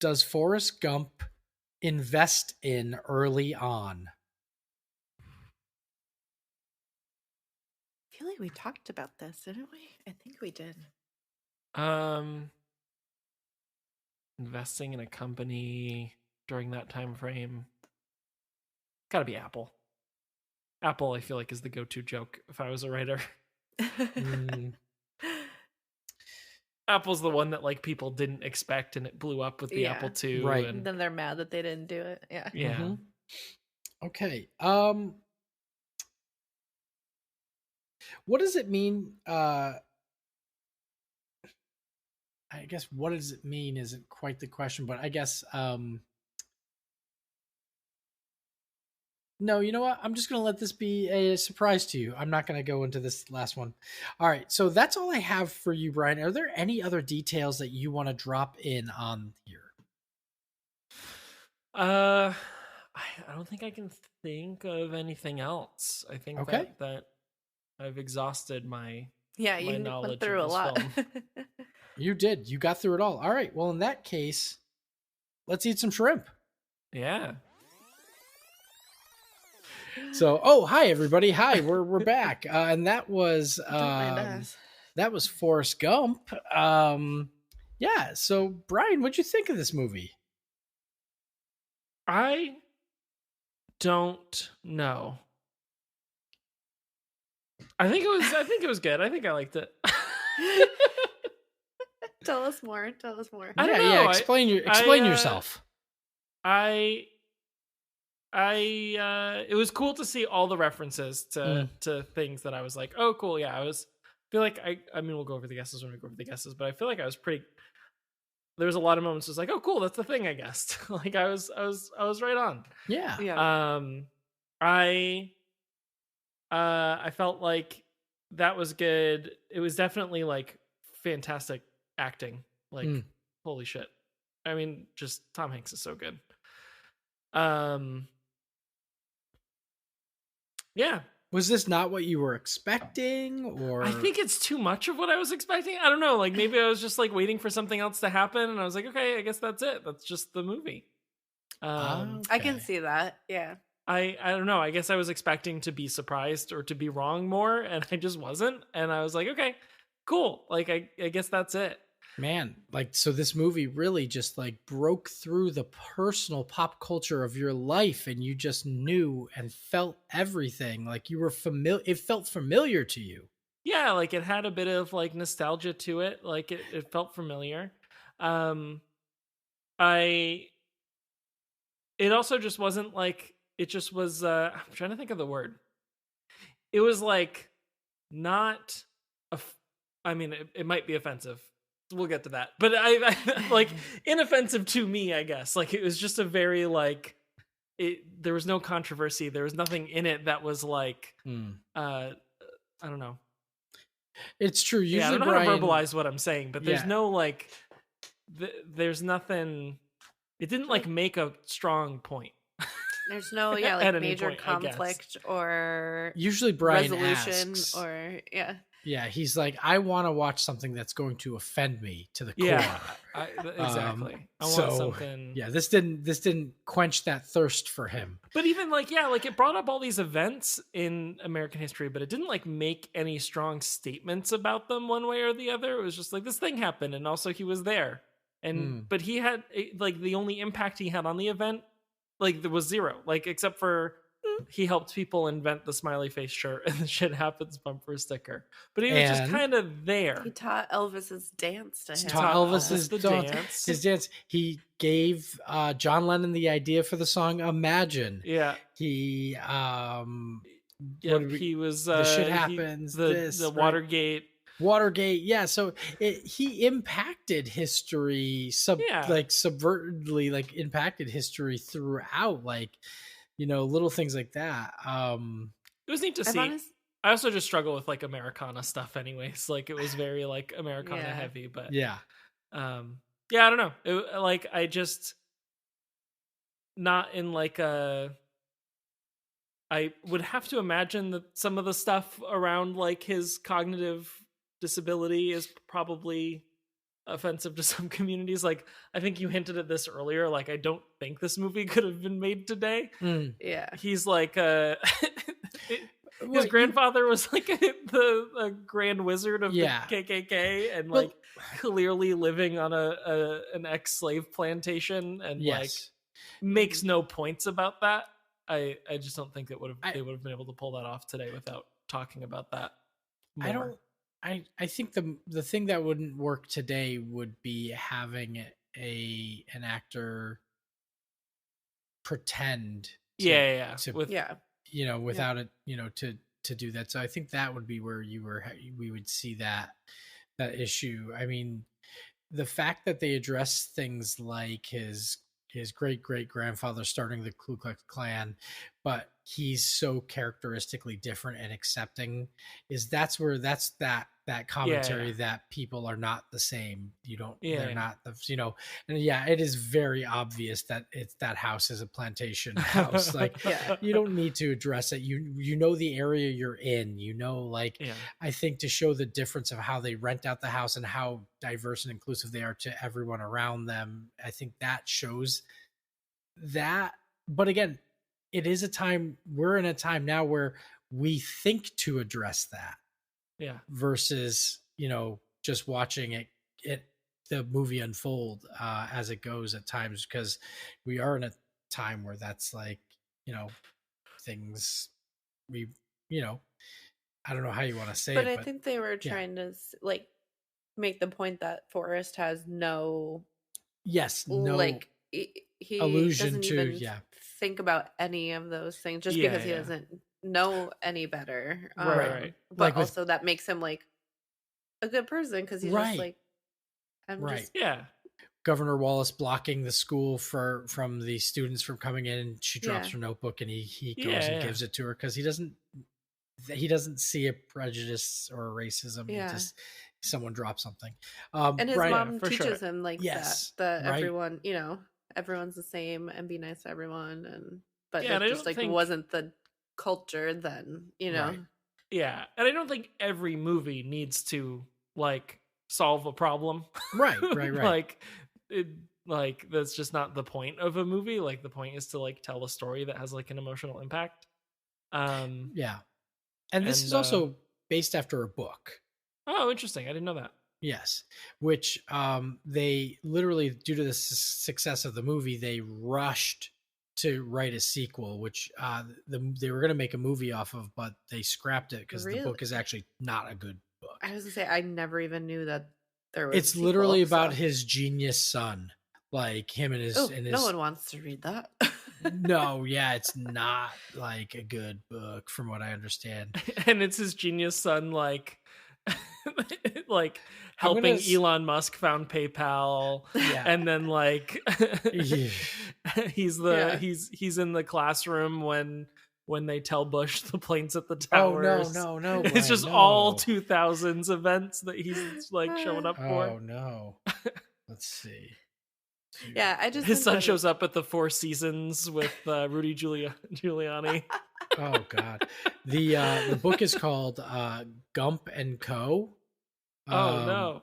does Forrest Gump invest in early on? I feel like we talked about this, didn't we? I think we did. Investing in a company during that time frame. Gotta be Apple. Apple, I feel like, is the go-to joke if I was a writer. Apple's the one that like people didn't expect, and it blew up with the Apple II. Right. And then they're mad that they didn't do it. Yeah. Yeah. Mm-hmm. Okay. What does it mean? I guess what does it mean isn't quite the question, but I guess no, you know what? I'm just going to let this be a surprise to you. I'm not going to go into this last one. All right. So that's all I have for you, Brian. Are there any other details that you want to drop in on here? I don't think I can think of anything else. I think that I've exhausted my you knowledge went through of a lot. You did. You got through it all. All right. Well, in that case, let's eat some shrimp. Yeah. So, hi everybody. Hi, we're back. And that was Forrest Gump. Yeah. So, Brian, what'd you think of this movie? I don't know. I think it was good. I think I liked it. Tell us more. I don't know. Yeah. Explain yourself. It was cool to see all the references to things that I was like, oh, cool. Yeah, feel like I mean, we'll go over the guesses when we go over the guesses, but I feel like I was pretty. There was a lot of moments. It was like, oh, cool, that's the thing. I guessed. Like I was right on. Yeah. I felt like that was good. It was definitely like fantastic acting. Like holy shit. I mean, just Tom Hanks is so good. Yeah. Was this not what you were expecting, or? I think it's too much of what I was expecting. I don't know. Like maybe I was just like waiting for something else to happen, and I was like, okay, I guess that's it. That's just the movie. I can see that. Yeah. I don't know. I guess I was expecting to be surprised or to be wrong more, and I just wasn't. And I was like, okay, cool. Like, I guess that's it. Man, like, so this movie really just like broke through the personal pop culture of your life, and you just knew and felt everything. Like you were familiar. It felt familiar to you. Yeah, like it had a bit of like nostalgia to it. Like it felt familiar. I it also just wasn't like, it just was I'm trying to think of the word. It was like not I mean, it might be offensive. We'll get to that. But I like inoffensive to me, I guess. Like it was just a very like there was no controversy. There was nothing in it that was like I don't know. It's true. Usually, I don't know Brian, how to verbalize what I'm saying, but there's Yeah. no like there's nothing. It didn't like make a strong point. There's no At like any major point, I guess. conflict or usually Brian resolution asks, or yeah, he's like, I want to watch something that's going to offend me to the core. Yeah, exactly. I want something. Yeah, this didn't quench that thirst for him. But even like, yeah, like it brought up all these events in American history, but it didn't like make any strong statements about them one way or the other. It was just like this thing happened, and also he was there, and but he had like the only impact he had on the event, like there was zero, like except for he helped people invent the smiley face shirt and the shit happens bumper sticker. But he was just kind of there. He taught Elvis's dance to him. Taught Elvis's dance. His dance. He gave John Lennon the idea for the song Imagine. Yeah. He he was the shit happens. The Watergate. Watergate, yeah. So he impacted history, subvertedly, like impacted history throughout, like, you know, little things like that. It was neat to see. I also just struggle with like Americana stuff, anyways. Like it was very like Americana heavy, but yeah, I don't know. Like I just not in like a. I would have to imagine that some of the stuff around like his cognitive disability is probably offensive to some communities. Like I think you hinted at this earlier. Like I don't think this movie could have been made today. Yeah, he's like his grandfather was like the grand wizard of the KKK and like clearly living on an ex-slave plantation and like makes no points about that. I just don't think that they would have been able to pull that off today without talking about that more. I think the thing that wouldn't work today would be having an actor pretend without it, you know, to do that. So I think that would be where we would see that issue. I mean, the fact that they address things like his great grandfather starting the Ku Klux Klan, but he's so characteristically different and accepting, that's that commentary that people are not the same. They're not the, you know, and it is very obvious that that house is a plantation house. Like you don't need to address it. You know the area you're in, you know, like I think to show the difference of how they rent out the house and how diverse and inclusive they are to everyone around them, I think that shows that. But again, we're in a time now where we think to address that. Yeah. Versus, you know, just watching the movie unfold as it goes at times, because we are in a time where that's like, you know, things I don't know how you want to say but it. I think they were trying to like make the point that Forrest has no like he allusion doesn't to even think about any of those things just because he doesn't know any better, right. But like also that makes him like a good person because he's just like Governor Wallace blocking the school from the students from coming in, and she drops her notebook and he goes and gives it to her because he doesn't see a prejudice or a racism. He just someone drops something. And his mom teaches him like that everyone, you know, everyone's the same and be nice to everyone, but it just like wasn't the culture then, you know. And I don't think every movie needs to like solve a problem. Right. Like like that's just not the point of a movie. Like the point is to like tell a story that has like an emotional impact. Yeah. And this is also based after a book. Oh, interesting. I didn't know that. Yes, which they literally, due to the success of the movie, they rushed to write a sequel, which they were going to make a movie off of, but they scrapped it because the book is actually not a good book. I was going to say, I never even knew that there was It's a sequel, literally about his genius son, like him and his... no one wants to read that. No, yeah, it's not like a good book from what I understand. And it's his genius son, like... like helping Elon Musk found PayPal, and then like he's in the classroom when they tell Bush the plane's at the towers. Oh no! It's just all 2000s events that he's like showing up for. Oh no! Let's see. Yeah, I just his son shows up at the Four Seasons with Rudy Giuliani. Oh god. The book is called Gump and Co. Oh no.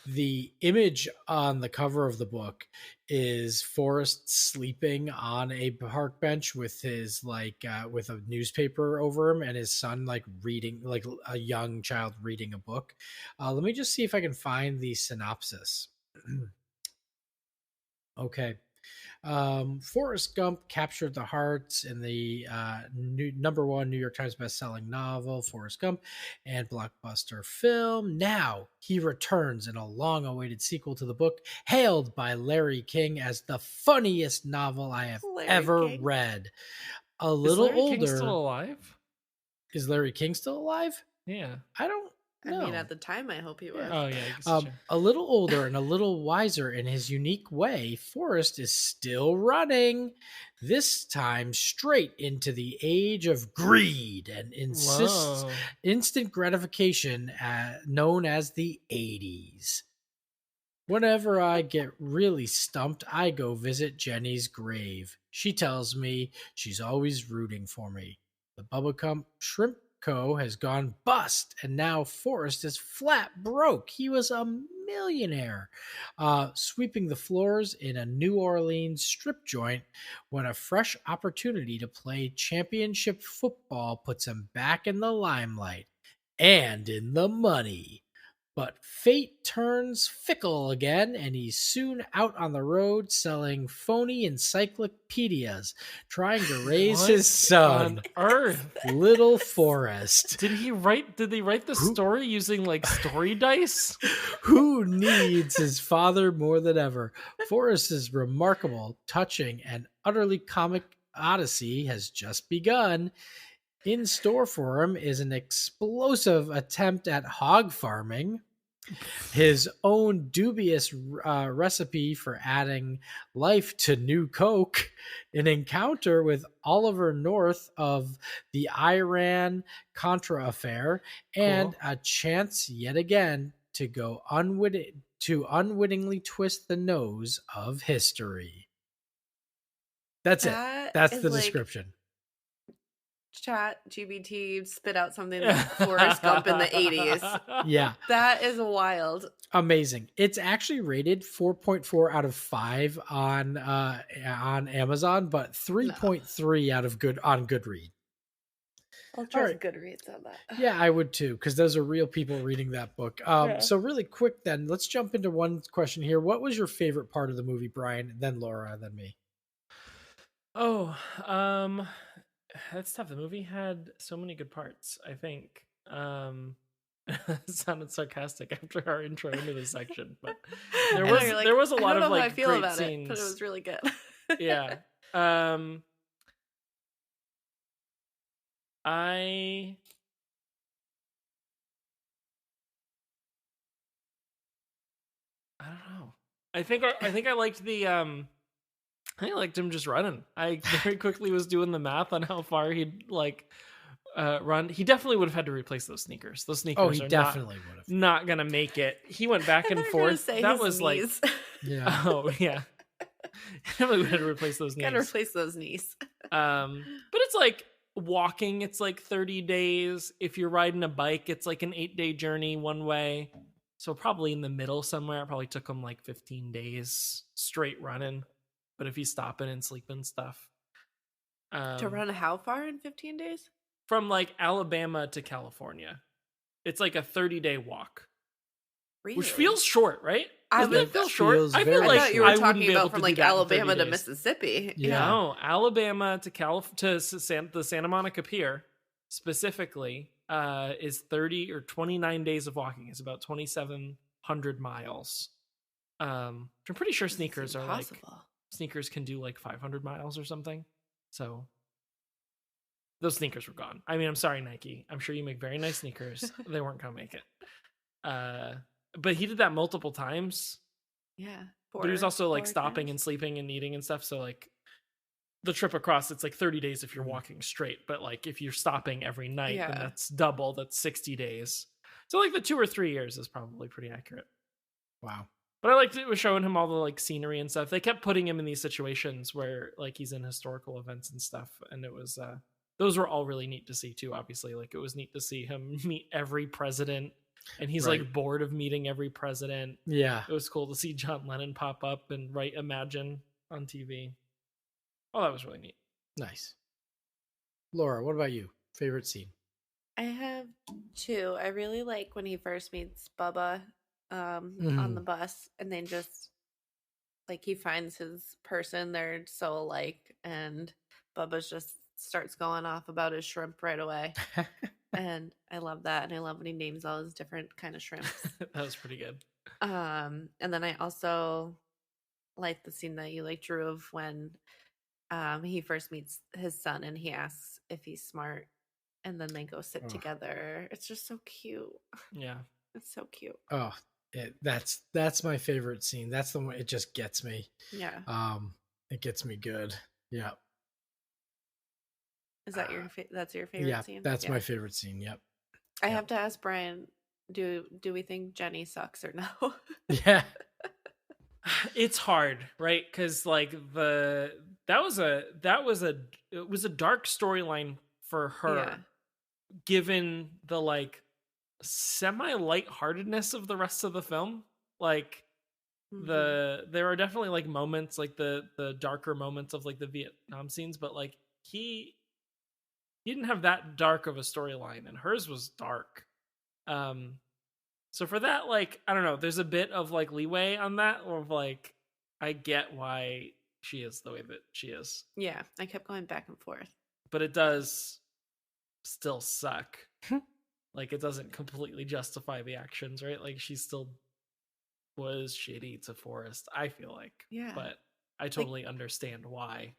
The image on the cover of the book is Forrest sleeping on a park bench with his with a newspaper over him, and his son like reading, like a young child reading a book. Let me just see if I can find the synopsis. Okay. Forrest Gump captured the hearts in the #1 New York Times bestselling novel, Forrest Gump, and blockbuster film. Now he returns in a long-awaited sequel to the book, hailed by Larry King as the funniest novel I have ever read. A little older. Is Larry King still alive? Is Larry King still alive? Yeah. I don't know. I mean, at the time, I hope he was. Oh, yeah. A little older and a little wiser in his unique way, Forrest is still running, this time straight into the age of greed and instant gratification known as the 80s. Whenever I get really stumped, I go visit Jenny's grave. She tells me she's always rooting for me. The Bubblegum Shrimp Co. has gone bust, and now Forrest is flat broke. He was a millionaire, sweeping the floors in a New Orleans strip joint when a fresh opportunity to play championship football puts him back in the limelight and in the money. But fate turns fickle again, and he's soon out on the road selling phony encyclopedias, trying to raise his son, on earth, little Forrest. Did they write the story using like story dice? Who needs his father more than ever? Forrest's remarkable, touching, and utterly comic odyssey has just begun. In store for him is an explosive attempt at hog farming, his own dubious recipe for adding life to New Coke, an encounter with Oliver North of the Iran-Contra affair, and a chance yet again to go unwittingly twist the nose of history. That's it. That's the description. Chat GBT spit out something like Forrest Gump in the 80s. Yeah. That is wild. Amazing. It's actually rated 4.4 out of 5 on Amazon, but 3.3 out of on Goodreads. I'll trust Goodreads on that. Yeah, I would too, because those are real people reading that book. So really quick then, let's jump into one question here. What was your favorite part of the movie, Brian? Then Laura, then me. Oh, that's tough. The movie had so many good parts, I think. It sounded sarcastic after our intro into this section, but there was a lot of like great scenes. But it was really good. Yeah. I don't know. I think I liked the I liked him just running. I very quickly was doing the math on how far he'd like run. He definitely would have had to replace those sneakers. Those sneakers definitely would have not gonna make it. He went back and forth. That was knees. Like, yeah. Oh yeah. Definitely would have to replace those knees. Gotta replace those knees. But it's like walking. It's like 30 days. If you're riding a bike, it's like an 8-day journey one way. So probably in the middle somewhere. It probably took him like 15 days straight running. But if he's stopping and sleeping stuff. To run how far in 15 days? From like Alabama to California. It's like a 30-day walk. Really? Which feels short, right? Doesn't it feel short? I feel I thought you were talking about from like Alabama to Mississippi. Yeah. No, Alabama to the Santa Monica Pier specifically is 30 or 29 days of walking. It's about 2,700 miles. I'm pretty sure sneakers are like sneakers can do like 500 miles or something. So those sneakers were gone. I mean, I'm sorry, Nike. I'm sure you make very nice sneakers. They weren't gonna make it. But he did that multiple times. Yeah. But he was also like stopping and sleeping and eating and stuff. So like the trip across, it's like 30 days if you're walking straight. But like if you're stopping every night, then that's double. That's 60 days. So like the 2 or 3 years is probably pretty accurate. Wow. But I liked it was showing him all the like scenery and stuff. They kept putting him in these situations where like he's in historical events and stuff. And it was those were all really neat to see too, obviously. Like it was neat to see him meet every president. And he's like bored of meeting every president. Yeah. It was cool to see John Lennon pop up and write Imagine on TV. Oh, that was really neat. Nice. Laura, what about you? Favorite scene? I have 2. I really like when he first meets Bubba on the bus, and then just like he finds his person. They're so alike, and Bubba's just starts going off about his shrimp right away. And I love that, and I love when he names all his different kind of shrimps. That was pretty good. And then I also like the scene that you like, Drew, of when he first meets his son and he asks if he's smart, and then they go sit together. It's just so cute. Yeah, it's so cute. Oh, that's my favorite scene. That's the one. It just gets me. Yeah. It gets me good. Yeah. Is that that's your favorite scene? That's my favorite scene. Yep. I have to ask Brian, do we think Jenny sucks or no? Yeah. It's hard, right? Because like it was a dark storyline for her, given the like semi lightheartedness of the rest of the film. Like there are definitely like moments, like the darker moments of like the Vietnam scenes, but like he didn't have that dark of a storyline, and hers was dark. So for that, like, I don't know, there's a bit of like leeway on that, or like I get why she is the way that she is. Yeah, I kept going back and forth. But it does still suck. Like it doesn't completely justify the actions, right? Like she still was shitty to Forrest, I feel like. Yeah. But I totally understand why.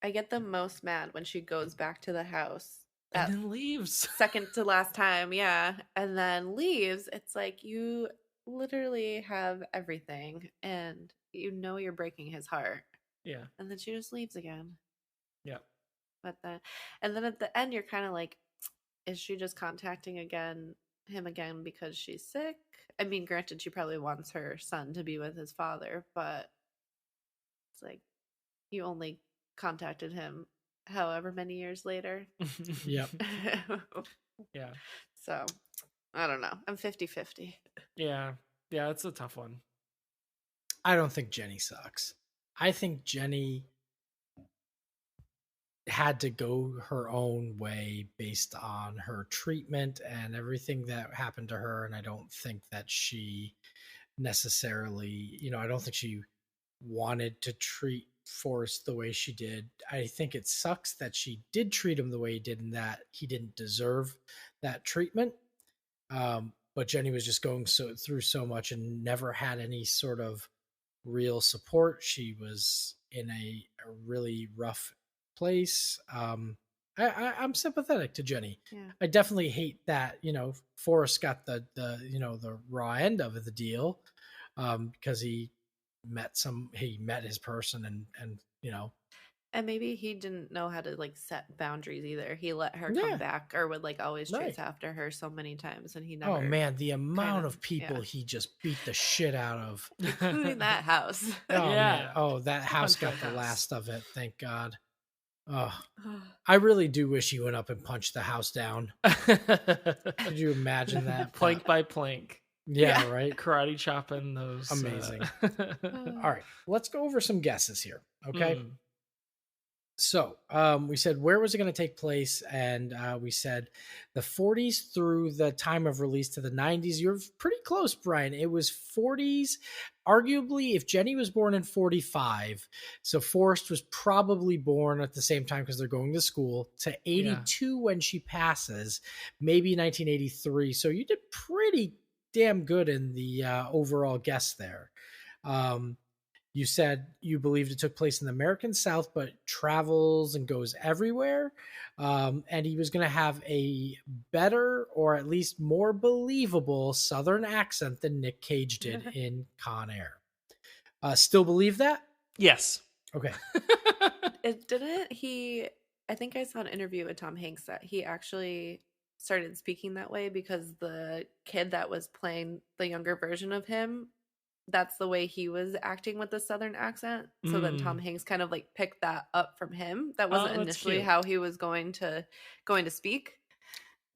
I get the most mad when she goes back to the house. And then leaves. Second to last time, yeah. And then leaves. It's like you literally have everything and you know you're breaking his heart. Yeah. And then she just leaves again. Yeah. But then at the end you're kind of like, is she just contacting him again because she's sick? I mean, granted, she probably wants her son to be with his father, but it's like you only contacted him however many years later. Yep. Yeah. So, I don't know. I'm 50-50. Yeah. Yeah, it's a tough one. I don't think Jenny sucks. I think Jenny had to go her own way based on her treatment and everything that happened to her. And I don't think that she necessarily, I don't think she wanted to treat Forrest the way she did. I think it sucks that she did treat him the way he did and that he didn't deserve that treatment. But Jenny was just going through so much and never had any sort of real support. She was in a really rough place. I'm sympathetic to Jenny. Yeah. I definitely hate that, Forrest got the raw end of the deal, because he met his person and and maybe he didn't know how to like set boundaries either. He let her come back, or would like always chase after her so many times, and he never. Oh man, the amount of people he just beat the shit out of, including that house. Oh man. Oh, that house got the last of it, thank God. Oh, I really do wish he went up and punched the house down. Could you imagine that? Plank by plank. Yeah, right. Karate chopping those. Amazing. All right, let's go over some guesses here. Okay. Mm. So we said, where was it going to take place? And we said the 40s through the time of release to the 90s. You're pretty close, Brian. It was 40s. Arguably, if Jenny was born in 45, so Forrest was probably born at the same time because they're going to school, to 82 when she passes, maybe 1983. So you did pretty damn good in the overall guess there. You said you believed it took place in the American South, but travels and goes everywhere. And he was going to have a better, or at least more believable, Southern accent than Nick Cage did in Con Air. Still believe that? Yes. Okay. I think I saw an interview with Tom Hanks that he actually started speaking that way because the kid that was playing the younger version of him, that's the way he was acting with the Southern accent. So then Tom Hanks kind of like picked that up from him. That wasn't initially how he was going to speak.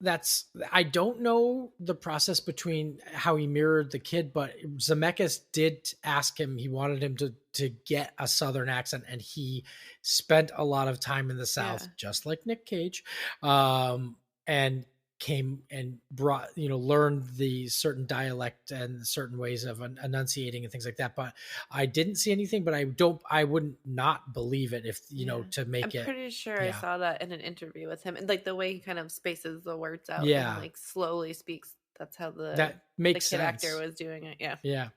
I don't know the process between how he mirrored the kid, but Zemeckis did ask him, he wanted him to get a Southern accent, and he spent a lot of time in the South, just like Nick Cage, and came and brought, learned the certain dialect and certain ways of enunciating and things like that. But I didn't see anything, but I wouldn't not believe it if, to make it. I'm pretty sure I saw that in an interview with him, and like the way he kind of spaces the words out and like slowly speaks. That's how that makes the kid sense. actor was doing it. Yeah. Yeah.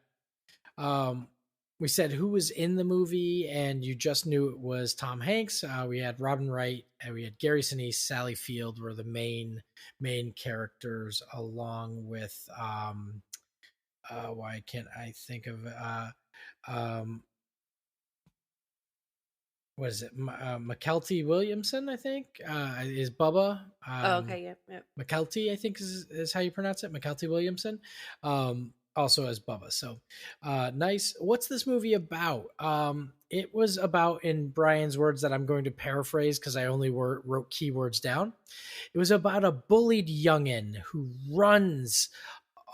We said who was in the movie, and you just knew it was Tom Hanks. We had Robin Wright, and we had Gary Sinise, Sally Field were the main characters, along with why can't I think of what is it? McKelty Williamson, I think, is Bubba. Okay, yeah. McKelty, I think is how you pronounce it. McKelty Williamson. Also as Bubba. So nice. What's this movie about? It was about, in Brian's words that I'm going to paraphrase because I only wrote keywords down. It was about a bullied youngin who runs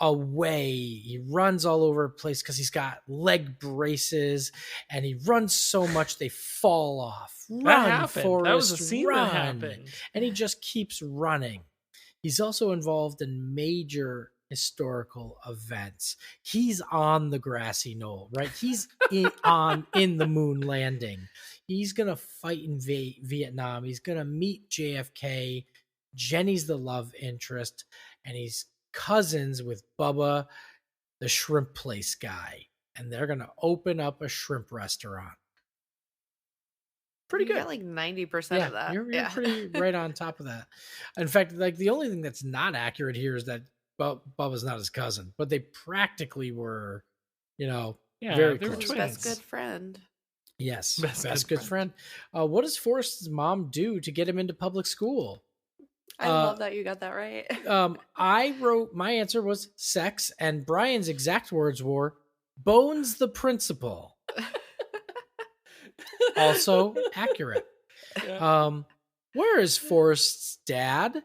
away. He runs all over the place because he's got leg braces, and he runs so much they fall off. Run, Forrest, that was a scene run. That happened. And he just keeps running. He's also involved in major historical events. He's on the grassy knoll, right? He's in the moon landing. He's gonna fight in Vietnam. He's gonna meet JFK. Jenny's the love interest, and he's cousins with Bubba, the shrimp place guy, and they're gonna open up a shrimp restaurant. Pretty good. You got like 90% of that. You're pretty right on top of that. In fact, like the only thing that's not accurate here is that Bubba's not his cousin, but they practically were, very close. Best good friend. Yes, best good friend. What does Forrest's mom do to get him into public school? I love that you got that right. I wrote, my answer was sex, and Brian's exact words were Bones the principal. Also accurate. Yeah. Where is Forrest's dad?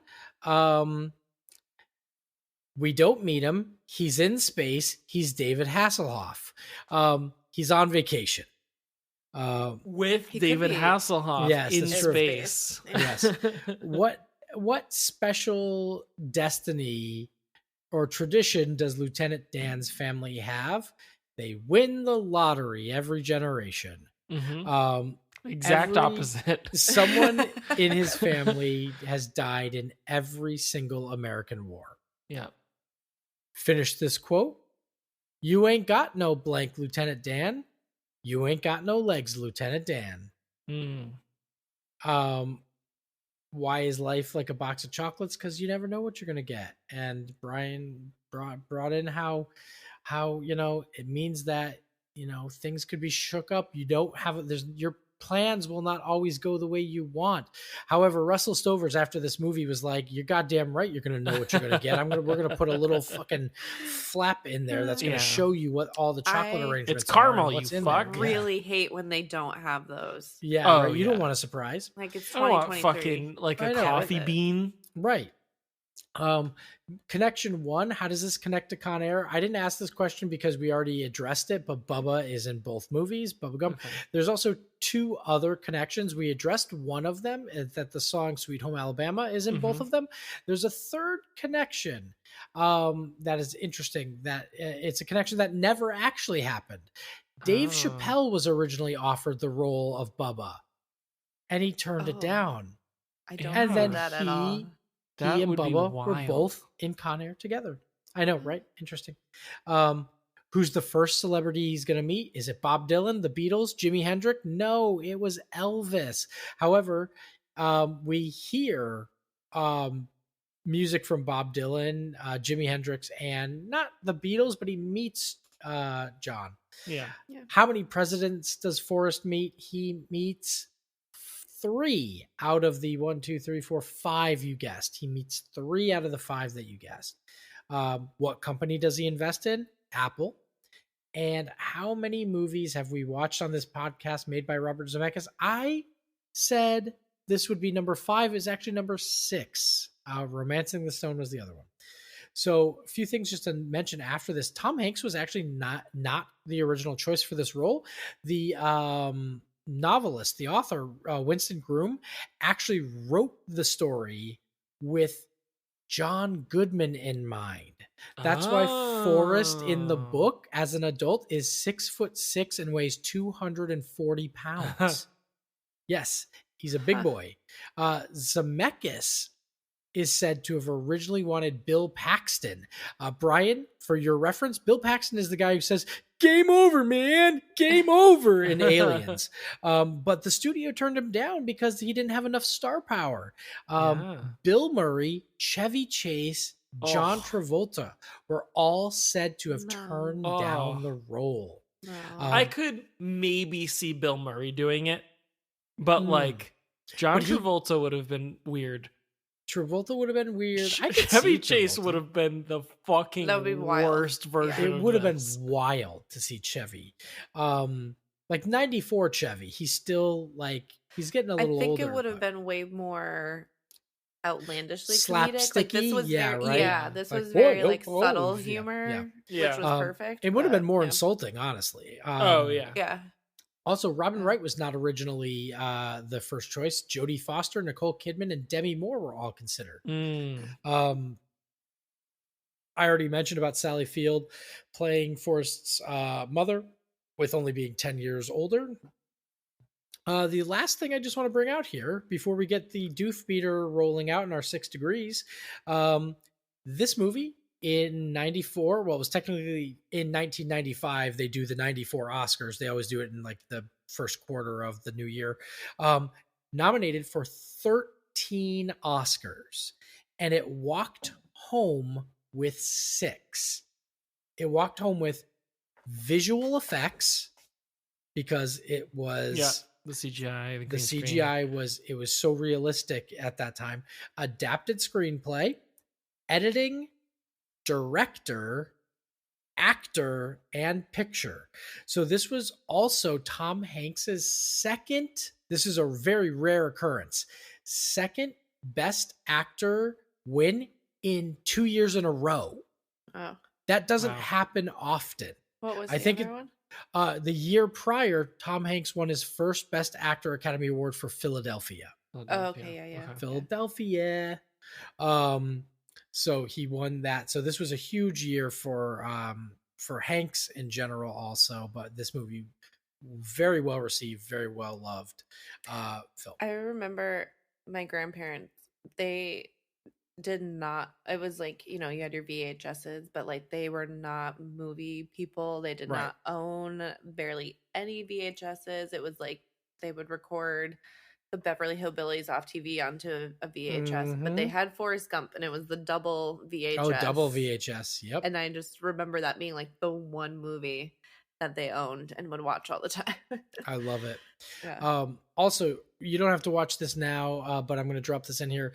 We don't meet him. He's in space. He's David Hasselhoff. He's on vacation. With David Hasselhoff in space. Yes. What special destiny or tradition does Lieutenant Dan's family have? They win the lottery every generation. Mm-hmm. Exact opposite. Someone in his family has died in every single American war. Yeah. Finish this quote. You ain't got no blank, Lieutenant Dan. You ain't got no legs, Lieutenant Dan. Why is life like a box of chocolates? Because you never know what you're gonna get. And Brian brought in how it means that things could be shook up. You don't have your plans will not always go the way you want. However, Russell Stovers after this movie was like, "You're goddamn right. You're gonna know what you're gonna get. We're gonna put a little fucking flap in there that's gonna show you what all the chocolate arrangements. It's caramel. Are, You fuck. Really hate when they don't have those. Yeah, right? You don't want a surprise. Like it's 2023. I don't want fucking like a coffee bean. Right. Connection one, how does this connect to Con Air? I didn't ask this question because we already addressed it, but Bubba is in both movies, Bubba Gump. Okay. There's also two other connections. We addressed one of them, that the song Sweet Home Alabama is in both of them. There's a third connection that is interesting, that it's a connection that never actually happened. Dave Chappelle was originally offered the role of Bubba, and he turned it down. I don't And know then that at all. He and Bubba were both in Con Air together. I know, right? Interesting. Who's the first celebrity he's going to meet? Is it Bob Dylan, the Beatles, Jimi Hendrix? No, it was Elvis. However, we hear music from Bob Dylan, Jimi Hendrix, and not the Beatles, but he meets John. Yeah. How many presidents does Forrest meet? He meets 3 out of the 1, 2, 3, 4, 5 you guessed. He meets 3 out of the 5 that you guessed. What company does he invest in? Apple. And how many movies have we watched on this podcast made by Robert Zemeckis? I said this would be number 5. Is actually number 6. Romancing the Stone was the other one. So a few things just to mention after this. Tom Hanks was actually not the original choice for this role. The novelist, the author, Winston Groom, actually wrote the story with John Goodman in mind. That's why Forrest in the book as an adult is 6'6" and weighs 240 pounds. Yes, he's a big boy. Zemeckis is said to have originally wanted Bill Paxton. Brian, for your reference, Bill Paxton is the guy who says, "Game over, man, game over" in Aliens. But the studio turned him down because he didn't have enough star power. Bill Murray, Chevy Chase, John Travolta were all said to have turned down the role. I could maybe see Bill Murray doing it, but like John Travolta would have been weird. Travolta would have been weird. Chevy Chase would have been the fucking worst version. It would have been wild to see Chevy. Like 94 Chevy. He's still like, he's getting a little older. I think it would have been way more outlandishly comedic. Like this was this was very like subtle humor, which was perfect. It would have been more insulting, honestly. Yeah. Also, Robin Wright was not originally the first choice. Jodie Foster, Nicole Kidman, and Demi Moore were all considered. I already mentioned about Sally Field playing Forrest's mother, with only being 10 years older. The last thing I just want to bring out here, before we get the doof meter rolling out in our 6 degrees, this movie in 94, well, it was technically in 1995, they do the 94 Oscars. They always do it in like the first quarter of the new year. Nominated for 13 Oscars, and it walked home with 6. It walked home with visual effects, because it was the CGI. The CGI was so realistic at that time. Adapted screenplay, editing, director, actor, and picture. So this was also Tom Hanks's second, this is a very rare occurrence, second best actor win in 2 years in a row. Oh. That doesn't happen often. What was the other one? The year prior, Tom Hanks won his first Best Actor Academy Award for Philadelphia. Oh, okay, yeah. Philadelphia. So he won that. So this was a huge year for Hanks in general also, but this movie very well received, very well loved film. I remember my grandparents, they did not, it was like, you had your VHSs, but like they were not movie people. They did not own barely any VHSs. It was like they would record the Beverly Hillbillies off TV onto a VHS, but they had Forrest Gump, and it was the double VHS. Oh, double VHS. Yep. And I just remember that being like the one movie that they owned and would watch all the time. I love it. Yeah. Also, you don't have to watch this now, but I'm going to drop this in here.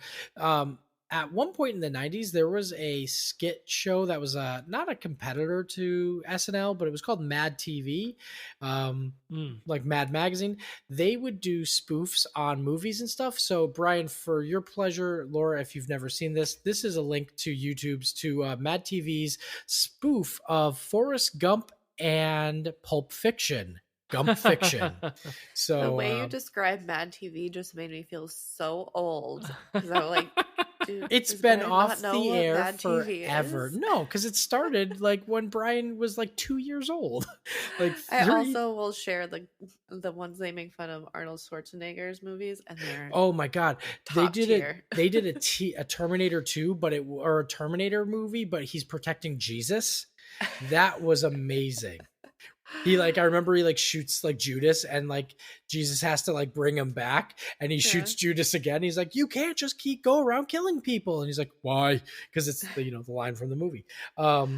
at one point in the 90s, there was a skit show that was not a competitor to SNL, but it was called Mad TV, like Mad Magazine. They would do spoofs on movies and stuff. So, Brian, for your pleasure, Laura, if you've never seen this, this is a link to YouTube's to Mad TV's spoof of Forrest Gump and Pulp Fiction. Gump Fiction. So the way you describe Mad TV just made me feel so old. Because I'm like, dude, it's been off the air forever. No, because it started like when Brian was like 2 years old. Like I also will share the ones they make fun of Arnold Schwarzenegger's movies, and they're oh my god, they did a Terminator 2, or a Terminator movie, but he's protecting Jesus. That was amazing. I remember he shoots Judas, and Jesus has to bring him back, and he shoots Judas again. He's like, you can't just go around killing people. And he's like, why? Because it's the line from the movie. But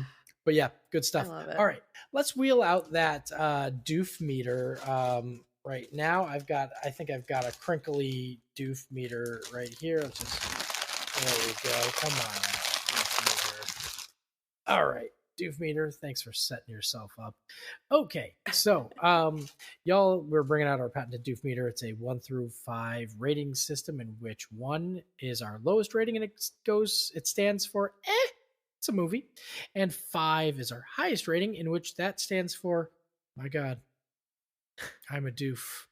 yeah, good stuff. All right, let's wheel out that doof meter. Right now I think I've got a crinkly doof meter right here. There we go. Come on, doof meter. All right. Doof meter, thanks for setting yourself up. Okay, so y'all, we're bringing out our patented doof meter. It's a 1 through 5 rating system, in which 1 is our lowest rating, and it stands for it's a movie, and 5 is our highest rating, in which that stands for, my god, I'm a doof.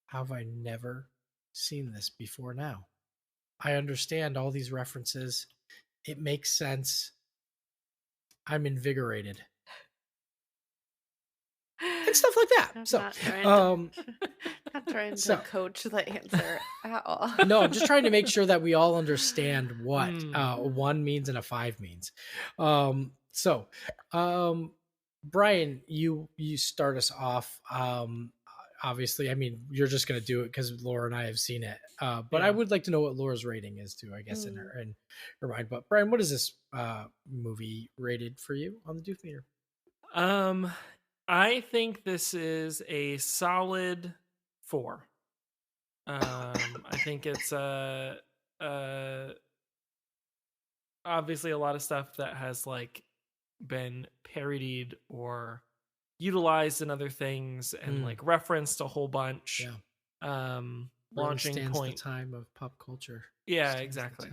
How have I never seen this before now? I understand all these references. It makes sense. I'm invigorated. And stuff like that. I'm not trying to coach the answer at all. No, I'm just trying to make sure that we all understand what 1 means and a 5 means. Brian, you start us off. Obviously, I mean, you're just going to do it because Laura and I have seen it. But I would like to know what Laura's rating is too, I guess, in her mind. But Brian, what is this movie rated for you on the Doof meter? I think this is a solid 4. I think it's obviously a lot of stuff that has been parodied or utilized in other things and referenced a whole bunch. Launching stands point the time of pop culture. Yeah, exactly.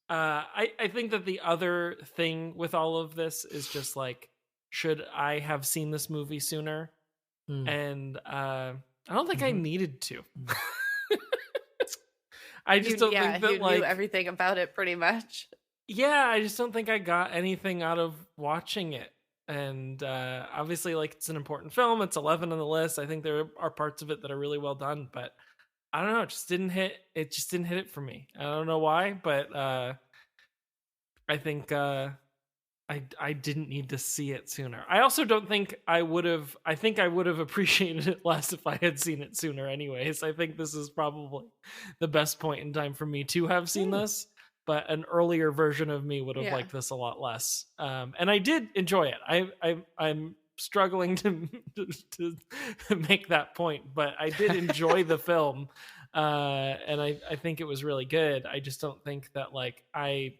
I think that the other thing with all of this is just should I have seen this movie sooner? And I don't think I needed to. I just don't think that you knew everything about it pretty much. Yeah, I just don't think I got anything out of watching it. And obviously, it's an important film. It's 11 on the list. I think there are parts of it that are really well done, but I don't know. It just didn't hit it for me. I don't know why, but I think I didn't need to see it sooner. I also don't think I would have. I think I would have appreciated it less if I had seen it sooner. Anyways, I think this is probably the best point in time for me to have seen this. But an earlier version of me would have liked this a lot less. And I did enjoy it. I'm struggling to make that point, but I did enjoy the film. And I think it was really good. I just don't think that I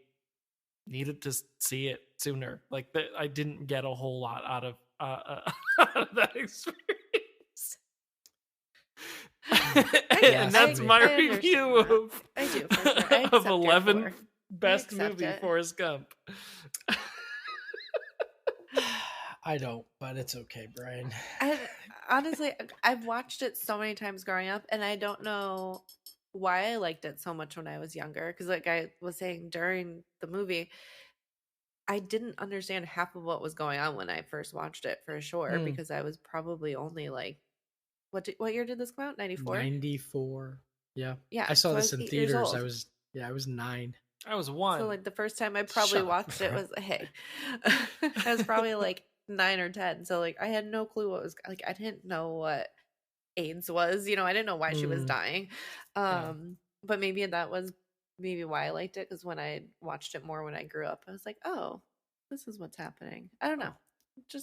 needed to see it sooner. I didn't get a whole lot out of that experience. And that's my review of 11 best movie Forrest Gump. I don't, but it's okay, Brian. Honestly, I've watched it so many times growing up, and I don't know why I liked it so much when I was younger. Because I was saying during the movie, I didn't understand half of what was going on when I first watched it, for sure, because I was probably only what year did this come out? 94? 94. Yeah. Yeah. I saw this in theaters. I was 9. I was 1. So the first time I probably watched it was I was probably 9 or 10. So I had no clue what was I didn't know what AIDS was. I didn't know why she was dying. But maybe that was why I liked it, because when I watched it more when I grew up, I was like, oh, this is what's happening. I don't know.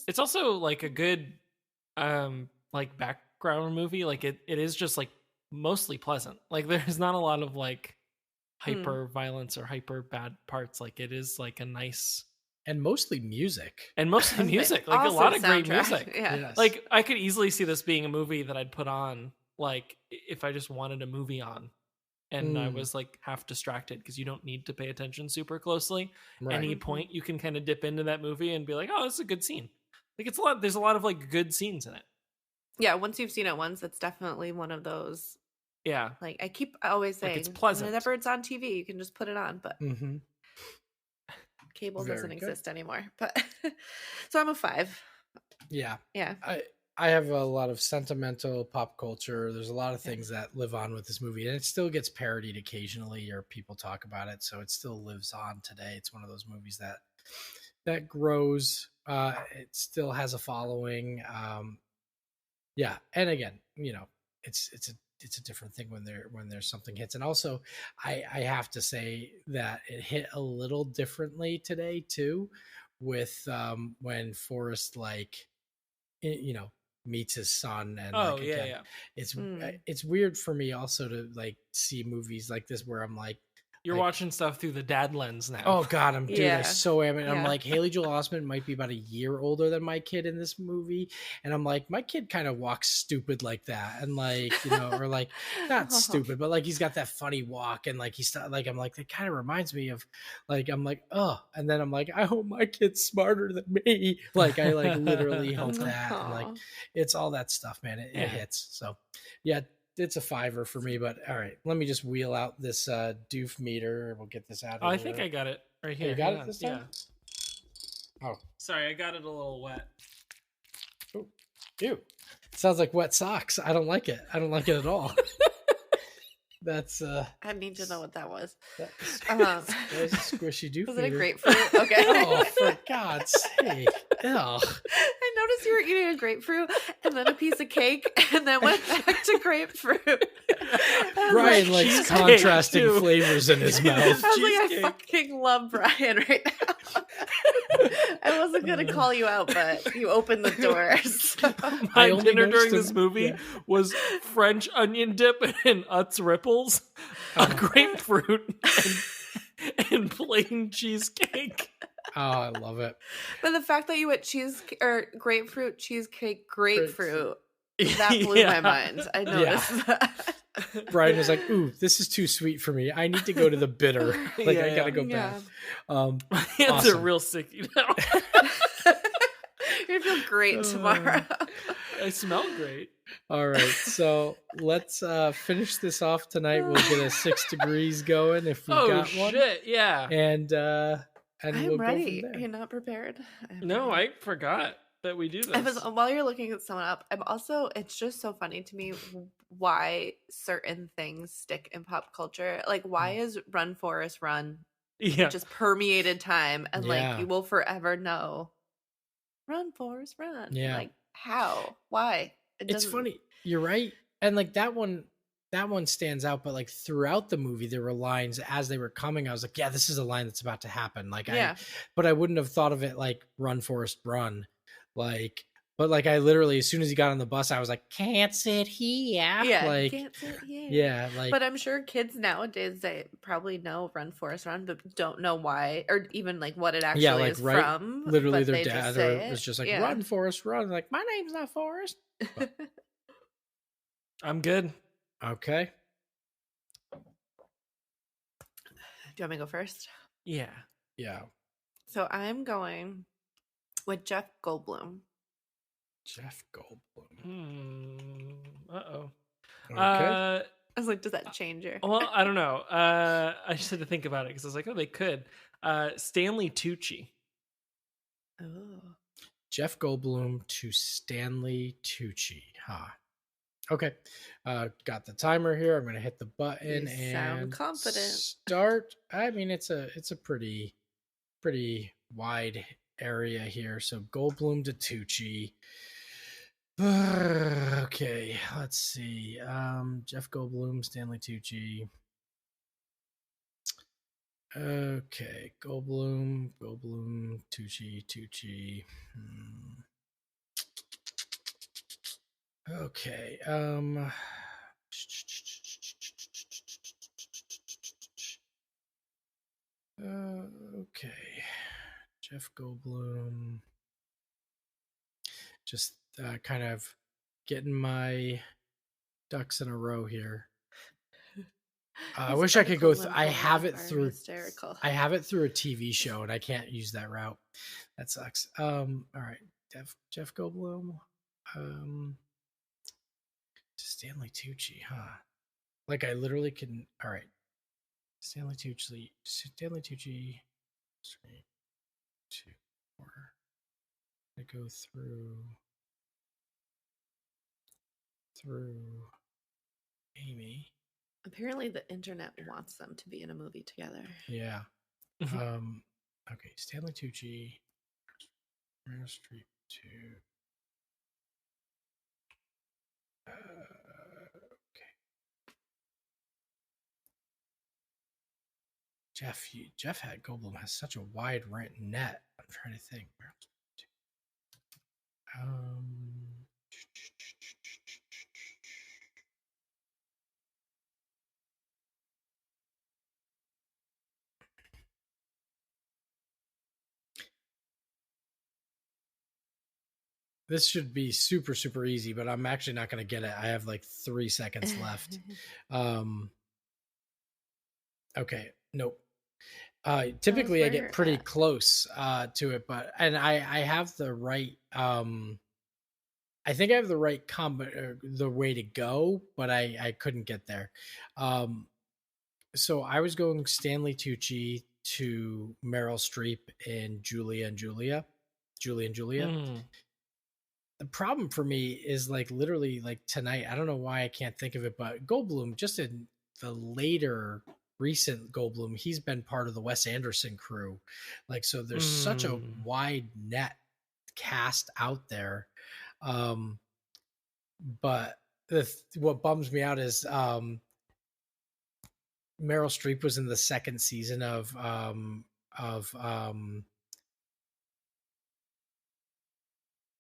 It's also a good background movie. It is just mostly pleasant. There's not a lot of hyper violence or hyper bad parts. Like it is like a nice and mostly music. Like a lot of great music. Yeah. Yes. Like I could easily see this being a movie that I'd put on, like if I just wanted a movie on and I was like half distracted, because you don't need to pay attention super closely. Right. Any point you can kind of dip into that movie and be like, oh, this is a good scene. Like there's a lot of like good scenes in it. Yeah, once you've seen it once, it's definitely one of those. Yeah. Like I always saying, like it's pleasant. Whenever it's on TV, you can just put it on, but cable Very doesn't good. exist anymore. But so I'm a 5. Yeah. Yeah. I have a lot of sentimental pop culture. There's a lot of things that live on with this movie, and it still gets parodied occasionally, or people talk about it, so it still lives on today. It's one of those movies that grows. It still has a following. Yeah, and again, it's a different thing when there's something hits, and also I have to say that it hit a little differently today too, with when Forrest meets his son, and it's weird for me also to like see movies like this where I'm like, you're watching stuff through the dad lens now. Oh God, I so am. And I'm like, Haley Joel Osment might be about a year older than my kid in this movie, and I'm like, my kid kind of walks stupid like that, and like or like not stupid, but like he's got that funny walk, and like he's like, I'm like, that kind of reminds me of, like, I'm like, oh, and then I'm like, I hope my kid's smarter than me. Like I like literally hope that, and like it's all that stuff, man. It hits. So yeah. It's a 5 for me, but all right, let me just wheel out this doof meter. We'll get this out of here. I think I got it right here. You got it this time? Yeah. Oh. Sorry, I got it a little wet. Ooh. Ew. Sounds like wet socks. I don't like it. I don't like it at all. That's I need to know what that was. That was a squishy doof. Was it a grapefruit? Okay. Oh, for God's sake. Ew. I noticed you were eating a grapefruit and then a piece of cake and then went back to grapefruit. Brian likes contrasting flavors in his mouth. I was like, I fucking love Brian right now. I wasn't going to call you out, but you opened the door. So. My dinner during this movie was French onion dip and Utz Ripples, a grapefruit, and plain cheesecake. Oh, I love it. But the fact that you went grapefruit, cheesecake, grapefruit, that blew my mind. I noticed that. Brian was like, ooh, this is too sweet for me. I need to go to the bitter. Like, I gotta go back. My hands are real sicky now. You're gonna feel great tomorrow. I smell great. All right, so let's finish this off tonight. We'll get a 6 degrees going if we got one. Oh shit, yeah. And I'm we'll ready. go from there. You're not prepared? No, I forgot that we do this. While you're looking someone up, it's just so funny to me why certain things stick in pop culture. Like, why is Run Forrest Run just permeated time, and like you will forever know Run Forrest Run. Yeah. Like, how? Why? It's funny. You're right. And like that one stands out, but like throughout the movie there were lines as they were coming. I was like, yeah, this is a line that's about to happen. Like but I wouldn't have thought of it like Run Forrest Run. Like, but like I literally, as soon as he got on the bus, I was like, can't sit here. Yeah. Like, can't sit here. Yeah. Like, but I'm sure kids nowadays, they probably know Run Forrest Run, but don't know why, or even like what it actually is from. Literally their dad was just like, Run Forrest Run. Like, my name's not Forrest. I'm good. Okay. Do you want me to go first? Yeah. Yeah. So I'm going with Jeff Goldblum. Jeff Goldblum. Uh-oh. Okay. I was like, does that change your... Well, I don't know. I just had to think about it because I was like, oh, they could. Stanley Tucci. Oh. Jeff Goldblum to Stanley Tucci. Okay. Got the timer here. I'm going to hit the button and sound confident. Start. I mean, it's a pretty wide area here. So Goldblum to Tucci. Okay, let's see. Jeff Goldblum, Stanley Tucci. Okay, Goldblum, Tucci. Okay, Okay. Jeff Goldblum. Just kind of getting my ducks in a row here. I wish I could go. I have it through. Hysterical. I have it through a TV show, and I can't use that route. That sucks. All right, Jeff Goldblum. Stanley Tucci, huh? Like I literally can. All right, Stanley Tucci. 3, 2, 4. I go through Amy. Apparently, the internet wants them to be in a movie together. Yeah. Okay, Stanley Tucci, Meryl Streep 2. Okay. Jeff had Goldblum has such a wide net. I'm trying to think. This should be super, super easy, but I'm actually not going to get it. I have like 3 seconds left. Okay. Nope. Typically I get pretty close to it, but I have the right I think I have the right the way to go, but I couldn't get there. So I was going Stanley Tucci to Meryl Streep in Julia and Julia. The problem for me is like literally like tonight, I don't know why I can't think of it, but Goldblum, just in the later recent Goldblum, he's been part of the Wes Anderson crew. Like, so there's such a wide net cast out there. But what bums me out is Meryl Streep was in the second season of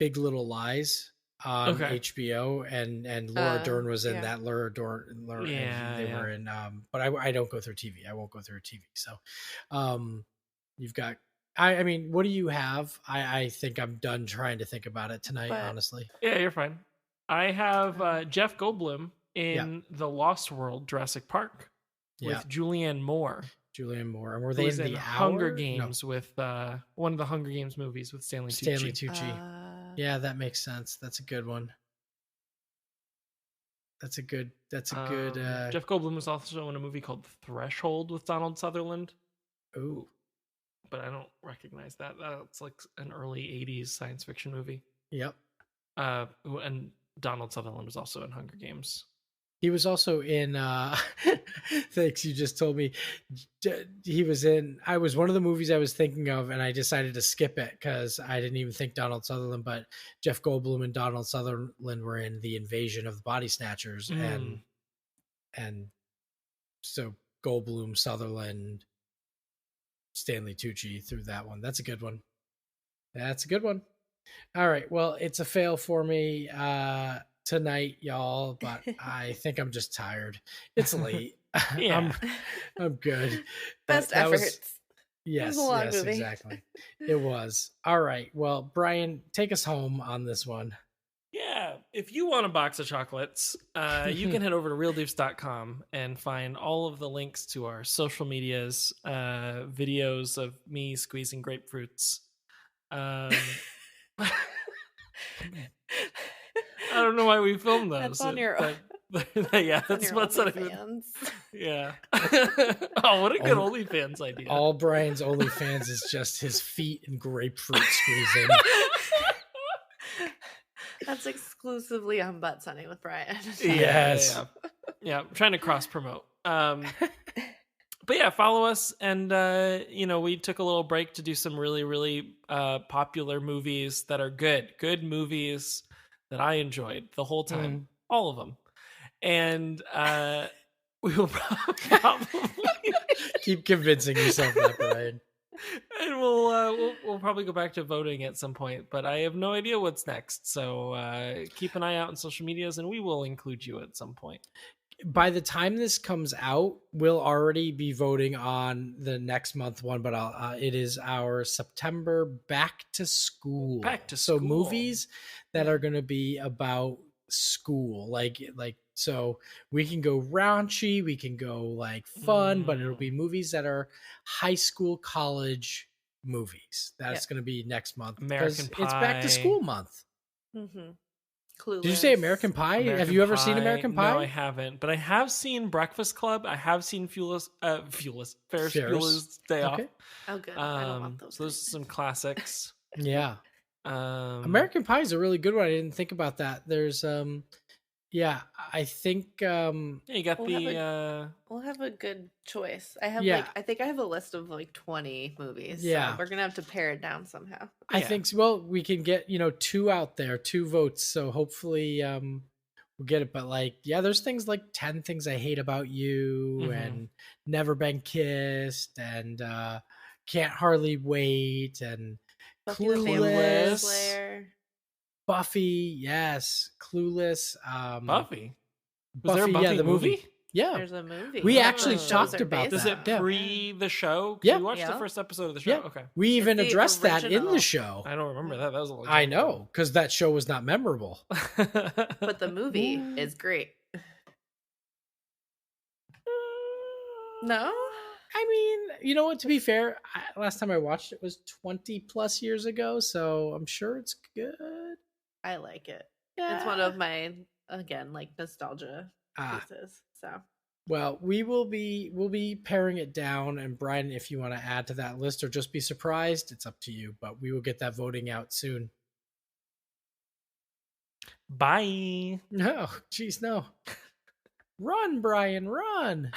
Big Little Lies on HBO, and Laura Dern was in that. Laura Dern, they were in. But I don't go through TV. I won't go through TV. So, you've got. I mean, what do you have? I think I'm done trying to think about it tonight. Honestly, yeah, you're fine. I have Jeff Goldblum in The Lost World, Jurassic Park, with Julianne Moore. And were they in the Hunger Games with one of the Hunger Games movies with Stanley Tucci? Yeah, that makes sense. That's a good one. That's a good. Jeff Goldblum was also in a movie called Threshold with Donald Sutherland. Ooh, but I don't recognize that. That's like an early '80s science fiction movie. Yep. And Donald Sutherland was also in Hunger Games. He was also in thanks, you just told me he was in. I was one of the movies I was thinking of, and I decided to skip it because I didn't even think Donald Sutherland, but Jeff Goldblum and Donald Sutherland were in The Invasion of the Body Snatchers, and so Goldblum, Sutherland, Stanley Tucci through that one. That's a good one. All right, well, it's a fail for me tonight, y'all, but I think I'm just tired. It's late. I'm good. Best efforts. Yes, movie. Exactly. It was. All right. Well, Brian, take us home on this one. Yeah. If you want a box of chocolates, you can head over to realdoofs.com and find all of the links to our social medias, videos of me squeezing grapefruits. I don't know why we filmed those. That's on your yeah, that's what's on OnlyFans. Yeah. Oh, what a good OnlyFans idea. All Brian's OnlyFans is just his feet and grapefruit squeezing. That's exclusively on Butt Sunny with Brian. Yes. Yeah, I'm trying to cross promote. But yeah, follow us. And, we took a little break to do some really, really popular movies that are good movies that I enjoyed the whole time, all of them. And we will probably keep convincing yourself that, Brian. And we'll probably go back to voting at some point, but I have no idea what's next. So keep an eye out on social medias, and we will include you at some point. by the time this comes out, we'll already be voting on the next month one, but it is our September back to school. So movies that are going to be about school, like so we can go raunchy, we can go like fun, but it'll be movies that are high school, college movies. That's going to be next month. American Pie. It's back to school month. Mm-hmm. Clueless. Did you say American Pie? Have you ever seen American Pie? No, I haven't. But I have seen Breakfast Club. I have seen Ferris Bueller's Day Off. Oh, good. I don't want those. So those are some classics. Yeah. American Pie is a really good one. I didn't think about that. There's yeah, I think you got we'll have a good choice. I have I think I have a list of like 20 movies. Yeah. So we're gonna have to pare it down somehow. I think so. Well, we can get, 2 out there, 2 votes. So hopefully we'll get it. But like, yeah, there's things like 10 Things I Hate About You and Never Been Kissed and Can't Hardly Wait and Clueless. Buffy, yes. Clueless. Buffy? Was there a Buffy the movie? Yeah. There's a movie. We actually talked about that. Is it pre the show? Yeah. We watched the first episode of the show. Yeah. Okay. We even addressed that in the show. I don't remember that. That was a long time I know, because that show was not memorable. But the movie is great. No? I mean, you know what? To be fair, last time I watched it was 20 plus years ago, so I'm sure it's good. I like it. Yeah. It's one of my, again, like nostalgia pieces. So, well, we'll be paring it down. And Brian, if you want to add to that list or just be surprised, it's up to you. But we will get that voting out soon. Bye. No, geez, no. Run, Brian, run.